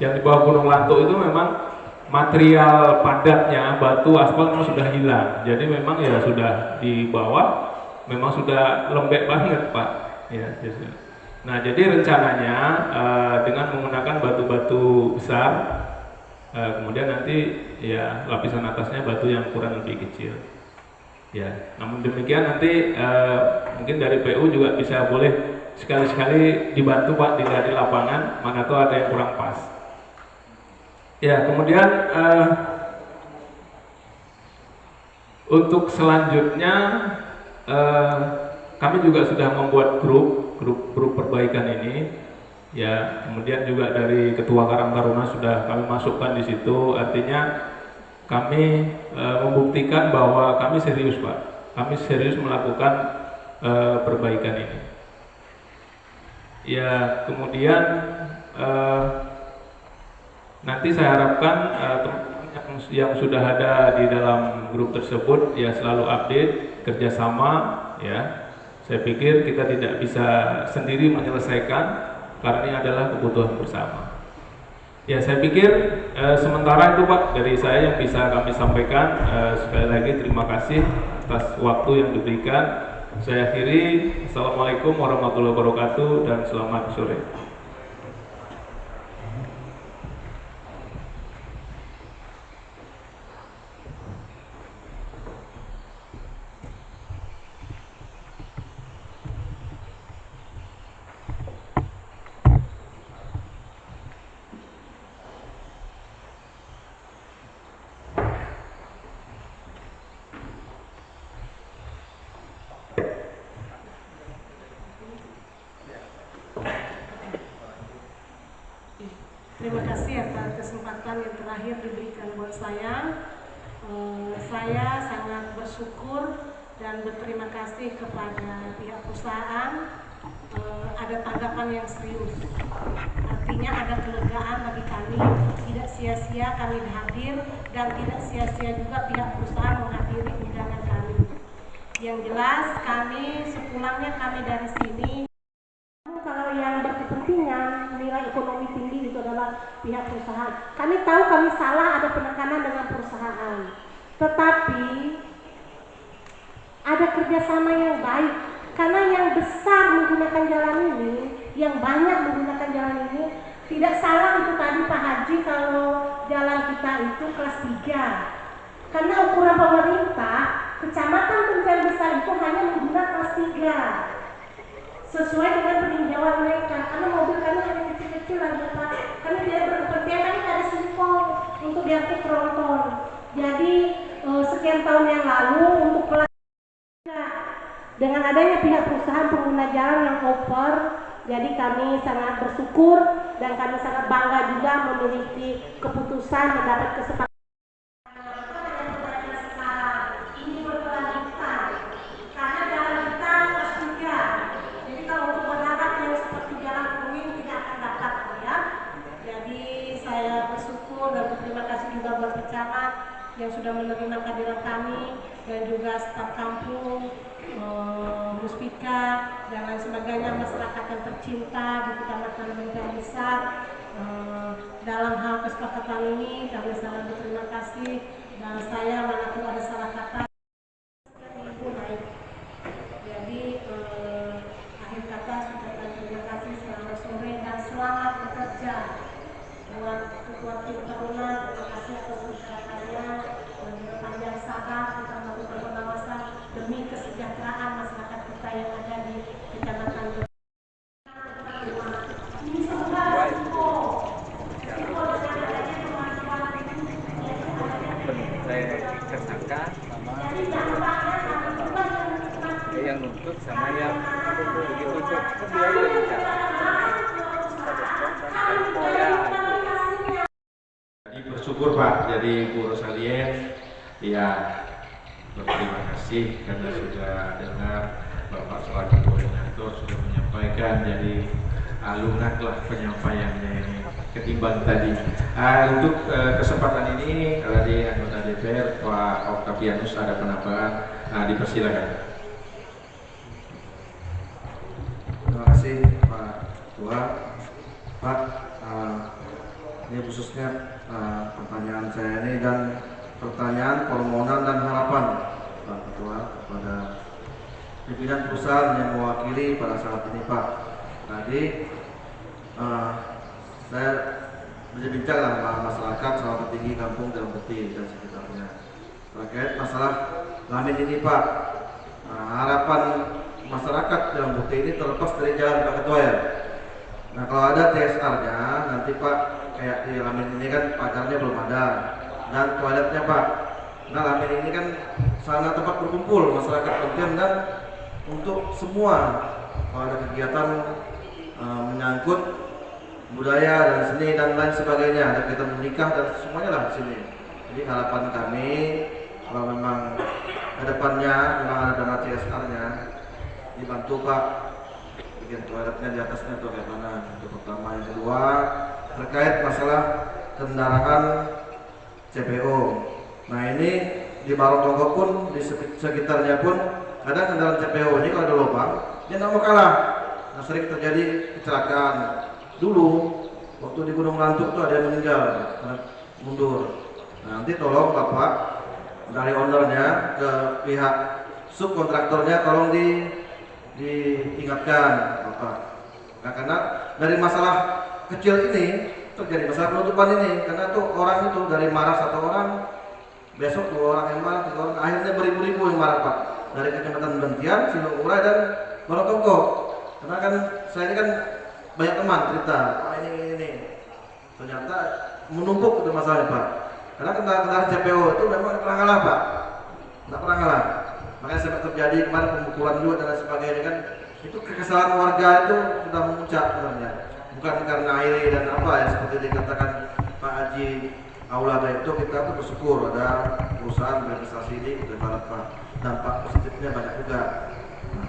Yang di bawah Gunung Lantuk itu memang material padatnya, batu, aspal memang sudah hilang. Jadi memang ya sudah di bawah, memang sudah lembek banget, Pak. Ya, nah jadi rencananya dengan menggunakan batu-batu besar, kemudian nanti ya lapisan atasnya batu yang kurang lebih kecil. Ya, namun demikian nanti mungkin dari PU juga bisa boleh sekali-sekali dibantu Pak di lapangan, mana tahu ada yang kurang pas. Ya, kemudian untuk selanjutnya kami juga sudah membuat grup perbaikan ini. Ya, kemudian juga dari Ketua Karang Taruna sudah kami masukkan di situ. Artinya kami membuktikan bahwa kami serius, Pak. Kami serius melakukan perbaikan ini. Ya, kemudian nanti saya harapkan teman-teman yang sudah ada di dalam grup tersebut ya selalu update, kerjasama. Ya, saya pikir kita tidak bisa sendiri menyelesaikan karena ini adalah kebutuhan bersama. Ya, saya pikir sementara itu Pak dari saya yang bisa kami sampaikan. Sekali lagi terima kasih atas waktu yang diberikan. Saya akhiri. Assalamualaikum warahmatullahi wabarakatuh dan selamat sore. Terima kasih atas kesempatan yang terakhir diberikan buat saya. Saya sangat bersyukur dan berterima kasih kepada pihak perusahaan. Ada tanggapan yang serius. Artinya ada kelegaan bagi kami. Tidak sia-sia kami hadir dan tidak sia-sia juga pihak perusahaan menghadiri undangan kami. Yang jelas kami sepulangnya kami dari sini. Kalau yang berkepentingan nilai ekonomi tinggi itu adalah pihak perusahaan. Kami tahu kami salah, ada penekanan dengan perusahaan. Tetapi ada kerjasama yang baik. Karena yang besar menggunakan jalan ini, yang banyak menggunakan jalan ini, tidak salah itu tadi Pak Haji kalau jalan kita itu kelas 3. Karena ukuran pemerintah, kecamatan Pencarian Besar itu hanya menggunakan kelas 3. Sesuai dengan peninjauan mereka, karena mobil kami hanya kecil-kecilan Bapak, kami tidak berkepentingan, kami ada simpul untuk diangkut tronton. Jadi sekian tahun yang lalu untuk kelas dengan adanya pihak perusahaan pengguna jalan yang over, jadi kami sangat bersyukur dan kami sangat bangga juga memiliki keputusan mendapat kesepakatan. Yang sudah menerima kehadiran kami dan juga staf kampung, Muspika dan lain sebagainya, masyarakat yang tercinta di Kecamatan Pencarian Besar. Dalam hal kesepakatan ini kami sangat berterima kasih dan saya mana ada salah kata. kerja. Buat ketua tim taruna, terima kasih atas usahanya, panjang sabar kita melakukan pengawasan demi kesejahteraan masyarakat kita yang ada di Kecamatan. Ini sebenarnya tersangka yang nuntut sama yang begitu Jadi bersyukur Pak, jadi Bu Rosalien ya berterima kasih karena sudah dengar Bapak selaku koordinator sudah menyampaikan, jadi lunaklah penyampaiannya ini ketimbang tadi. Untuk kesempatan ini dari anggota DPR Pak Octavianus ada penambahan, dipersilakan. Terima kasih Pak Ketua. Pak, ini khususnya pertanyaan saya ini dan pertanyaan permohonan dan harapan Pak Ketua kepada pimpinan perusahaan yang mewakili pada saat ini Pak. Tadi saya berbincang dengan masyarakat sama petinggi kampung Dalam Beti dan sekitarnya terkait masalah lamin ini Pak. Harapan masyarakat Dalam Beti ini terlepas dari jalan Pak Ketua ya. Nah kalau ada TSR-nya nanti Pak, kayak di lamin ini kan pagarnya belum ada dan toiletnya Pak. Nah lamin ini kan sarana tempat berkumpul masyarakat penting dan untuk semua kalau ada kegiatan menyangkut budaya dan seni dan lain sebagainya, ada kegiatan menikah dan semuanya lah di sini. Jadi harapan kami kalau memang kedepannya memang ada dana CSR-nya dibantu Pak bikin toiletnya di atasnya itu kayak mana. Itu pertama. Yang kedua terkait masalah kendaraan CPO. Nah ini di Barong pun di sekitarnya pun ada kendaraan CPO ini kalau ada lubang dia nggak mau kalah. Nah sering terjadi kecelakaan. Dulu waktu di Gunung Lantuk tuh ada yang meninggal karena mundur. Nah, nanti tolong Bapak dari ownernya ke pihak subkontraktornya tolong diingatkan Bapak. Nah, karena dari masalah kecil ini terjadi masalah penutupan ini karena tuh orang itu dari marah satu orang besok dua orang yang marah, tiga orang, akhirnya beribu-ribu yang marah Pak dari Kecamatan Bentian, Silung Urai dan Barotongko. Karena kan saya ini kan banyak teman cerita, Pak ini ternyata menumpuk itu masalahnya Pak. Karena kendaraan CPO itu memang pernah kalah Pak, nggak pernah kalah. Makanya sempat terjadi kemarin pemukulan juga dan sebagainya kan. Itu kekesalan warga itu sudah memuncak sebenarnya. Bukan karena air dan apa ya seperti dikatakan Pak Haji Aulada itu kita tuh bersyukur ada perusahaan berinvestasi ini kita balap Pak. Dampak positifnya banyak juga. Nah,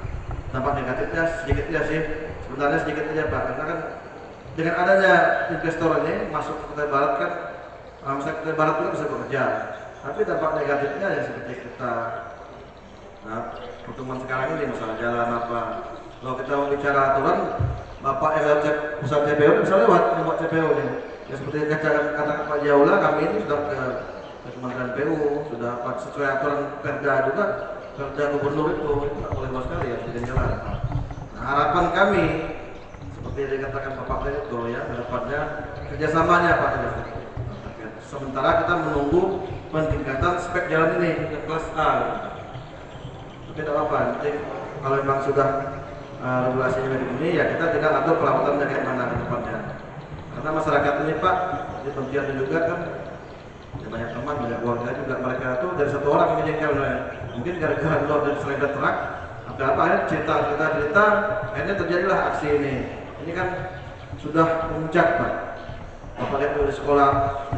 dampak negatifnya sedikit ya sih. Sebenarnya sedikit aja Pak, karena kan dengan adanya investor ini masuk ke Kutai Barat kan, masyarakat Kutai Barat juga bisa bekerja. Tapi dampak negatifnya ya seperti kita, nah pertemuan sekarang ini masalah jalan apa. Kalau kita mau bicara aturan, Bapak yang lewat pusat CPO bisa lewat membuat CPO ini. Ya seperti kata Pak Jaula, kami ini sudah ke Kementerian PU, sudah sesuai aturan Perda juga, Perda Gubernur itu nggak boleh luas sekali ya di jalan. Nah, harapan kami seperti yang dikatakan Bapak itu ya, harapannya kerjasamanya Pak. Sementara kita menunggu peningkatan spek jalan ini ke kelas A. Tapi tidak apa-apa, nanti kalau memang sudah regulasinya begini ya kita tidak atur perawatannya kayak mana ke depannya. Karena masyarakat ini Pak, di Pontian juga kan ya banyak teman, banyak keluarga juga, mereka tuh dari satu orang yang menjengkel, mungkin gara-gara keluar dari selempet truk apa akhirnya cerita akhirnya terjadilah aksi ini. Ini kan sudah memuncak Pak. Bapak lihat dari sekolah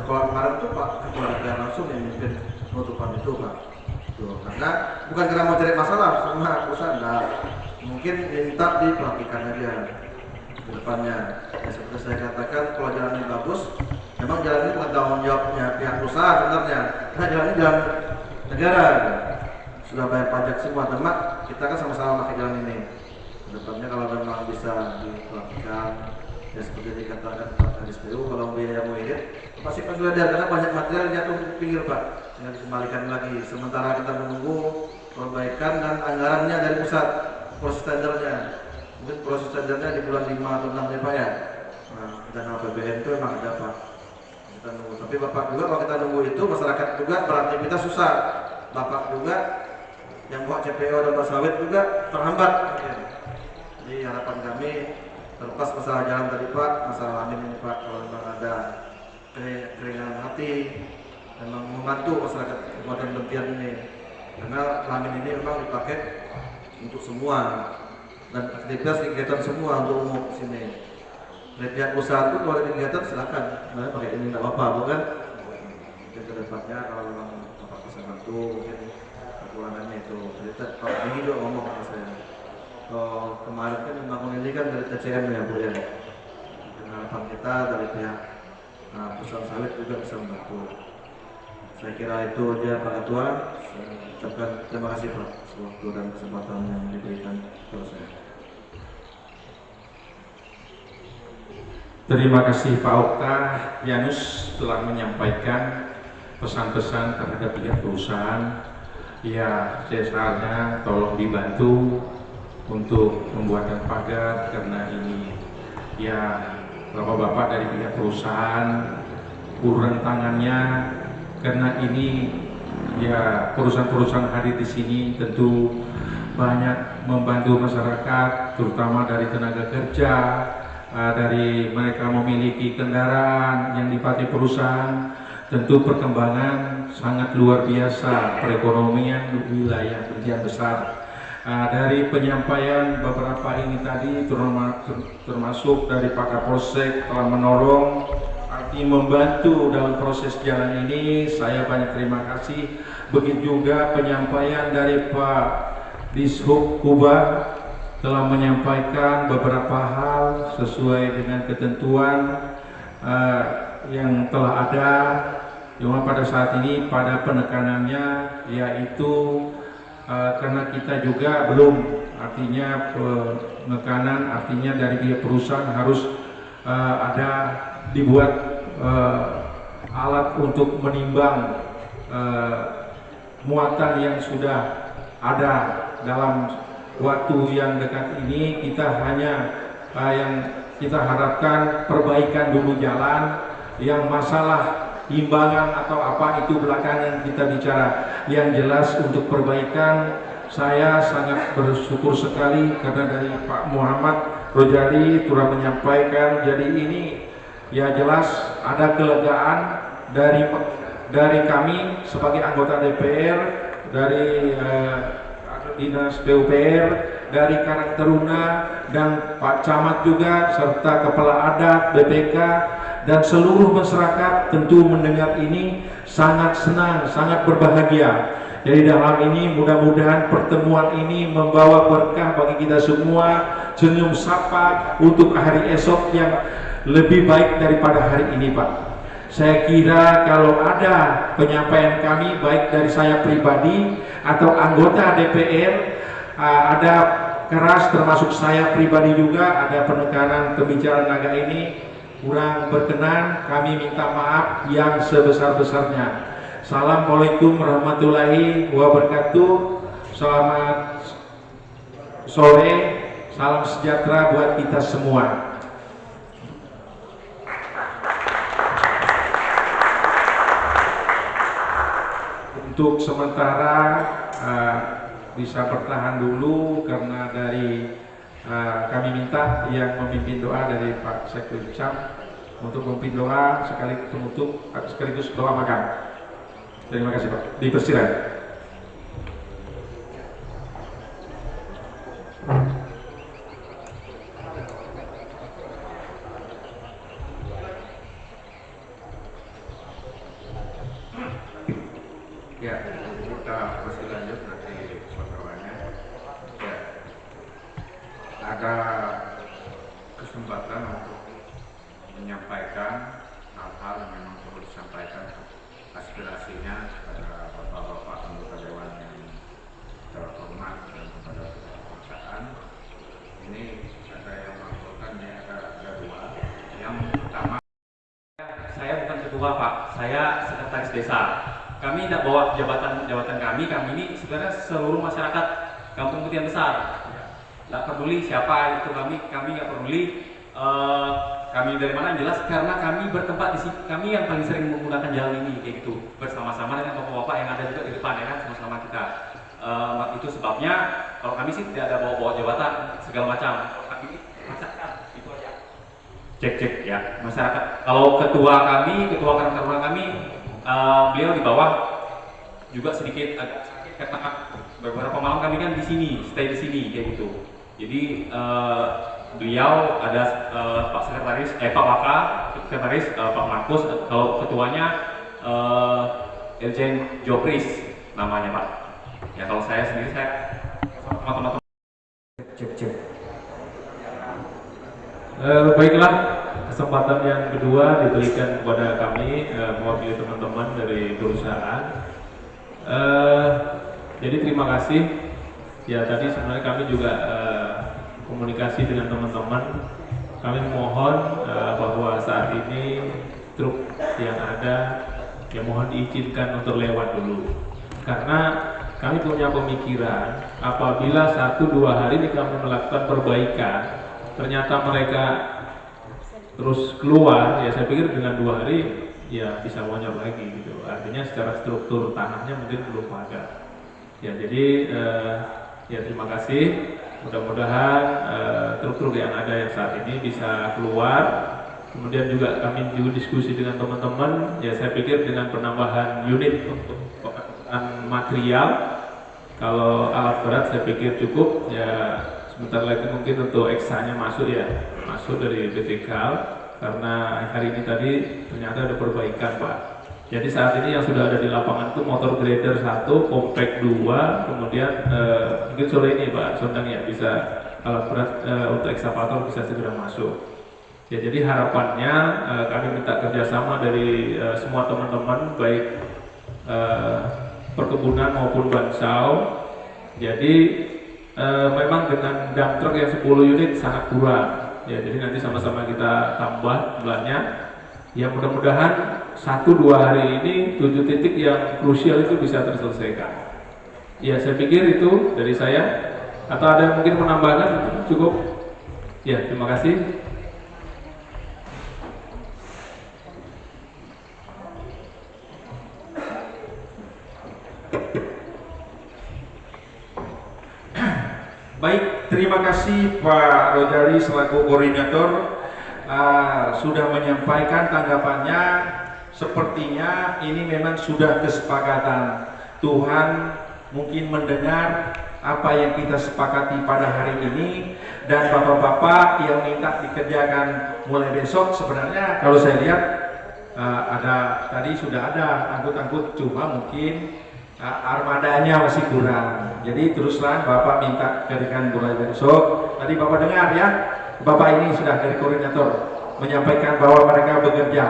kemarin tuh Pak keluarga langsung yang mungkin penutupan itu Pak. Tuh, karena bukan karena mau cari masalah sama perusahaan, nah, mungkin minta diperhatikan aja ke depannya. Ya, seperti saya katakan kalau jalan ini bagus, memang jalan ini bukan tanggung jawabnya pihak perusahaan sebenarnya, karena jalan ini jalan negara. Sudah bayar pajak semua, teman kita kan sama-sama pakai jalan ini. Kedepannya kalau memang bisa diperhatikan, ya seperti dikatakan Pak Kadis PU, kalau biaya mau edit, pasti penggeledahan karena banyak material yang jatuh di pinggir Pak, tinggal dikembalikan lagi. Sementara kita menunggu perbaikan dan anggarannya dari pusat, proses tendernya. Mungkin proses tendernya di bulan 5 atau 6 ya Pak ya. dana APBN itu memang ada Pak. Kita nunggu. Tapi Bapak juga kalau kita nunggu itu masyarakat juga beraktivitas susah. Bapak juga yang buat CPO dan sawit juga terhambat. Jadi harapan kami terlepas masalah jalan tadi Pak, masalah lamin ini Pak, kalau memang ada keringanan hati, memang membantu masyarakat Kabupaten Bentian ini. Karena lamin ini memang dipakai untuk semua dan aktivitas kegiatan semua untuk umum di sini. Dari pihak usaha itu kalau ada kegiatan silakan, nah, pakai ini tidak apa-apa, bukan? Mungkin ke depannya kalau memang Bapak bisa bantu, mungkin kekurangannya itu. Jadi Pak ini juga ngomong sama saya. Kemarin kan membangun ini kan dari TCM ya Bu ya. Dan harapan kita dari pihak perusahaan sawit juga bisa membantu. Saya kira itu aja Pak Ketua. Saya ucapkan terima kasih Pak waktu dan kesempatan yang diberikan kepada saya. Terima kasih Pak Okta Yanus telah menyampaikan pesan-pesan terhadap pihak perusahaan. Ya, seharusnya tolong dibantu untuk membuatkan pagar karena ini ya bapak-bapak dari pihak perusahaan uluran tangannya karena ini ya perusahaan-perusahaan hadir di sini tentu banyak membantu masyarakat terutama dari tenaga kerja. Dari mereka memiliki kendaraan yang dipakai perusahaan, tentu perkembangan sangat luar biasa perekonomian wilayah Bentian Besar. Dari penyampaian beberapa ini tadi termasuk dari Pak Kapolsek telah menolong arti membantu dalam proses jalan ini, saya banyak terima kasih. Begitu juga penyampaian dari Pak Dishub Kuba telah menyampaikan beberapa hal sesuai dengan ketentuan yang telah ada. Cuma pada saat ini pada penekanannya yaitu karena kita juga belum artinya penekanan artinya dari pihak perusahaan harus ada dibuat alat untuk menimbang muatan yang sudah ada dalam waktu yang dekat ini. Kita hanya yang kita harapkan perbaikan dulu jalan, yang masalah imbangan atau apa itu belakangan kita bicara. Yang jelas untuk perbaikan saya sangat bersyukur sekali karena dari Pak Muhammad Rojali telah menyampaikan, jadi ini ya jelas ada kelegaan dari kami sebagai anggota DPR, dari Dinas PUPR, dari Karang Taruna dan Pak Camat juga serta Kepala Adat, BPK dan seluruh masyarakat tentu mendengar ini sangat senang, sangat berbahagia. Jadi dalam ini mudah-mudahan pertemuan ini membawa berkah bagi kita semua, senyum sapa untuk hari esok yang lebih baik daripada hari ini Pak. Saya kira kalau ada penyampaian kami baik dari saya pribadi atau anggota DPR ada keras termasuk saya pribadi juga ada penekanan pembicaraan naga ini kurang berkenan, kami minta maaf yang sebesar-besarnya. Assalamualaikum warahmatullahi wabarakatuh. Selamat sore, salam sejahtera buat kita semua. Untuk sementara bisa bertahan dulu karena dari kami minta yang memimpin doa dari Pak Sekretariat Cam untuk memimpin doa sekaligus penutup sekaligus doa makan. Terima kasih Pak. Dipersilakan. Ya, kita masih lanjut nanti pertemuannya. Ya, ada kesempatan untuk menyampaikan hal-hal yang memang perlu disampaikan aspirasinya kepada bapak-bapak anggota dewan yang terhormat dan kepada perusahaan. Ini ada yang melaporkan, ini ada dua. Yang pertama, saya bukan ketua Pak, saya sekretaris desa. Kami tidak bawa jabatan kami ini sebenarnya seluruh masyarakat Kampung Bentian Besar. Tidak peduli siapa itu kami nggak peduli. Kami dari mana jelas karena kami bertempat di sini, kami yang paling sering menggunakan jalan ini kayak gitu bersama-sama dengan bapak-bapak yang ada juga di depan ya kan, sama-sama kita. Itu sebabnya kalau kami sih tidak ada bawa-bawa jabatan segala macam. Kami ini masyarakat itu aja. Cek ya masyarakat. Kalau ketua Karang Taruna kami, beliau di bawah juga sedikit agak sakit karena beberapa malam kami kan di sini, stay di sini kayak gitu. Jadi beliau ada Pak Sekretaris, Pak Waka, Sekretaris Pak Markus, kalau ketuanya Irjen Jopris namanya Pak. Ya kalau saya sendiri saya sama teman-teman. Baiklah, kesempatan yang kedua diberikan kepada kami mewakili teman-teman dari perusahaan. Jadi terima kasih. Ya tadi sebenarnya kami juga komunikasi dengan teman-teman. Kami mohon bahwa saat ini truk yang ada ya mohon diizinkan untuk lewat dulu, karena kami punya pemikiran apabila 1-2 hari ini kami melakukan perbaikan ternyata mereka terus keluar, ya saya pikir dengan 2 hari ya bisa bonyok lagi gitu. Artinya secara struktur tanahnya mungkin belum ada. Ya jadi ya terima kasih. Mudah-mudahan truk-truk yang ada yang saat ini bisa keluar. Kemudian juga kami juga diskusi dengan teman-teman. Ya saya pikir dengan penambahan unit untuk material, kalau alat berat saya pikir cukup. Ya sebentar lagi mungkin untuk eksanya masuk dari PT KAL, karena hari ini tadi ternyata ada perbaikan Pak. Jadi saat ini yang sudah ada di lapangan itu motor grader 1, compact 2, kemudian mungkin sore ini Pak Sondang ya bisa alat berat untuk ekskavator bisa segera masuk. Ya jadi harapannya kami minta kerjasama dari semua teman-teman baik perkebunan maupun Bansau. Jadi memang dengan dump truck yang 10 unit sangat kurang. Ya jadi nanti sama-sama kita tambah jumlahnya. Ya mudah-mudahan 1-2 hari ini 7 titik yang krusial itu bisa terselesaikan. Ya saya pikir itu dari saya. Atau ada yang mungkin menambahkan? Cukup? Ya terima kasih. Baik, terima kasih Pak Rojali selaku koordinator sudah menyampaikan tanggapannya. Sepertinya ini memang sudah kesepakatan. Tuhan mungkin mendengar apa yang kita sepakati pada hari ini, dan bapak-bapak yang minta dikerjakan mulai besok sebenarnya kalau saya lihat ada tadi sudah ada angkut-angkut, cuma mungkin armadanya masih kurang. Jadi teruslah bapak minta kerjakan mulai besok. Tadi bapak dengar ya, bapak ini sudah dari koordinator menyampaikan bahwa mereka bekerja.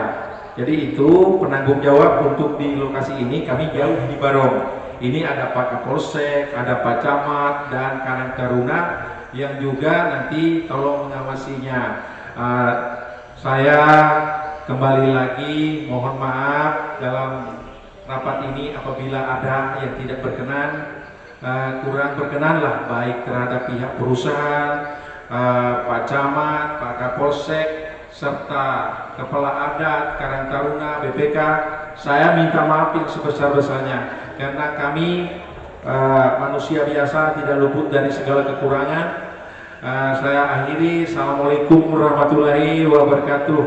Jadi itu penanggung jawab untuk di lokasi ini, kami jauh di Barong. Ini ada Pak Kapolsek, ada Pak Camat dan Karang Taruna yang juga nanti tolong mengawasinya. Saya kembali lagi mohon maaf dalam rapat ini apabila ada yang tidak berkenan, kurang berkenan lah baik terhadap pihak perusahaan, Pak Camat, Pak Kapolsek, serta Kepala Adat, Karang Taruna, BPK. Saya minta maaf yang sebesar-besarnya karena kami manusia biasa tidak luput dari segala kekurangan. Saya akhiri, Assalamualaikum warahmatullahi wabarakatuh.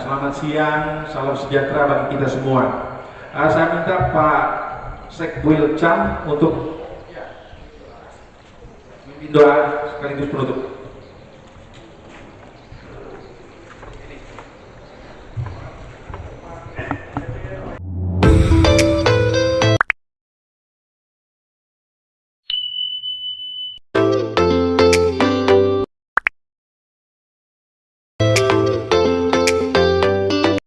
Selamat siang, salam sejahtera bagi kita semua. Saya minta Pak Sekwil Cam untuk memimpin doa sekaligus penutup.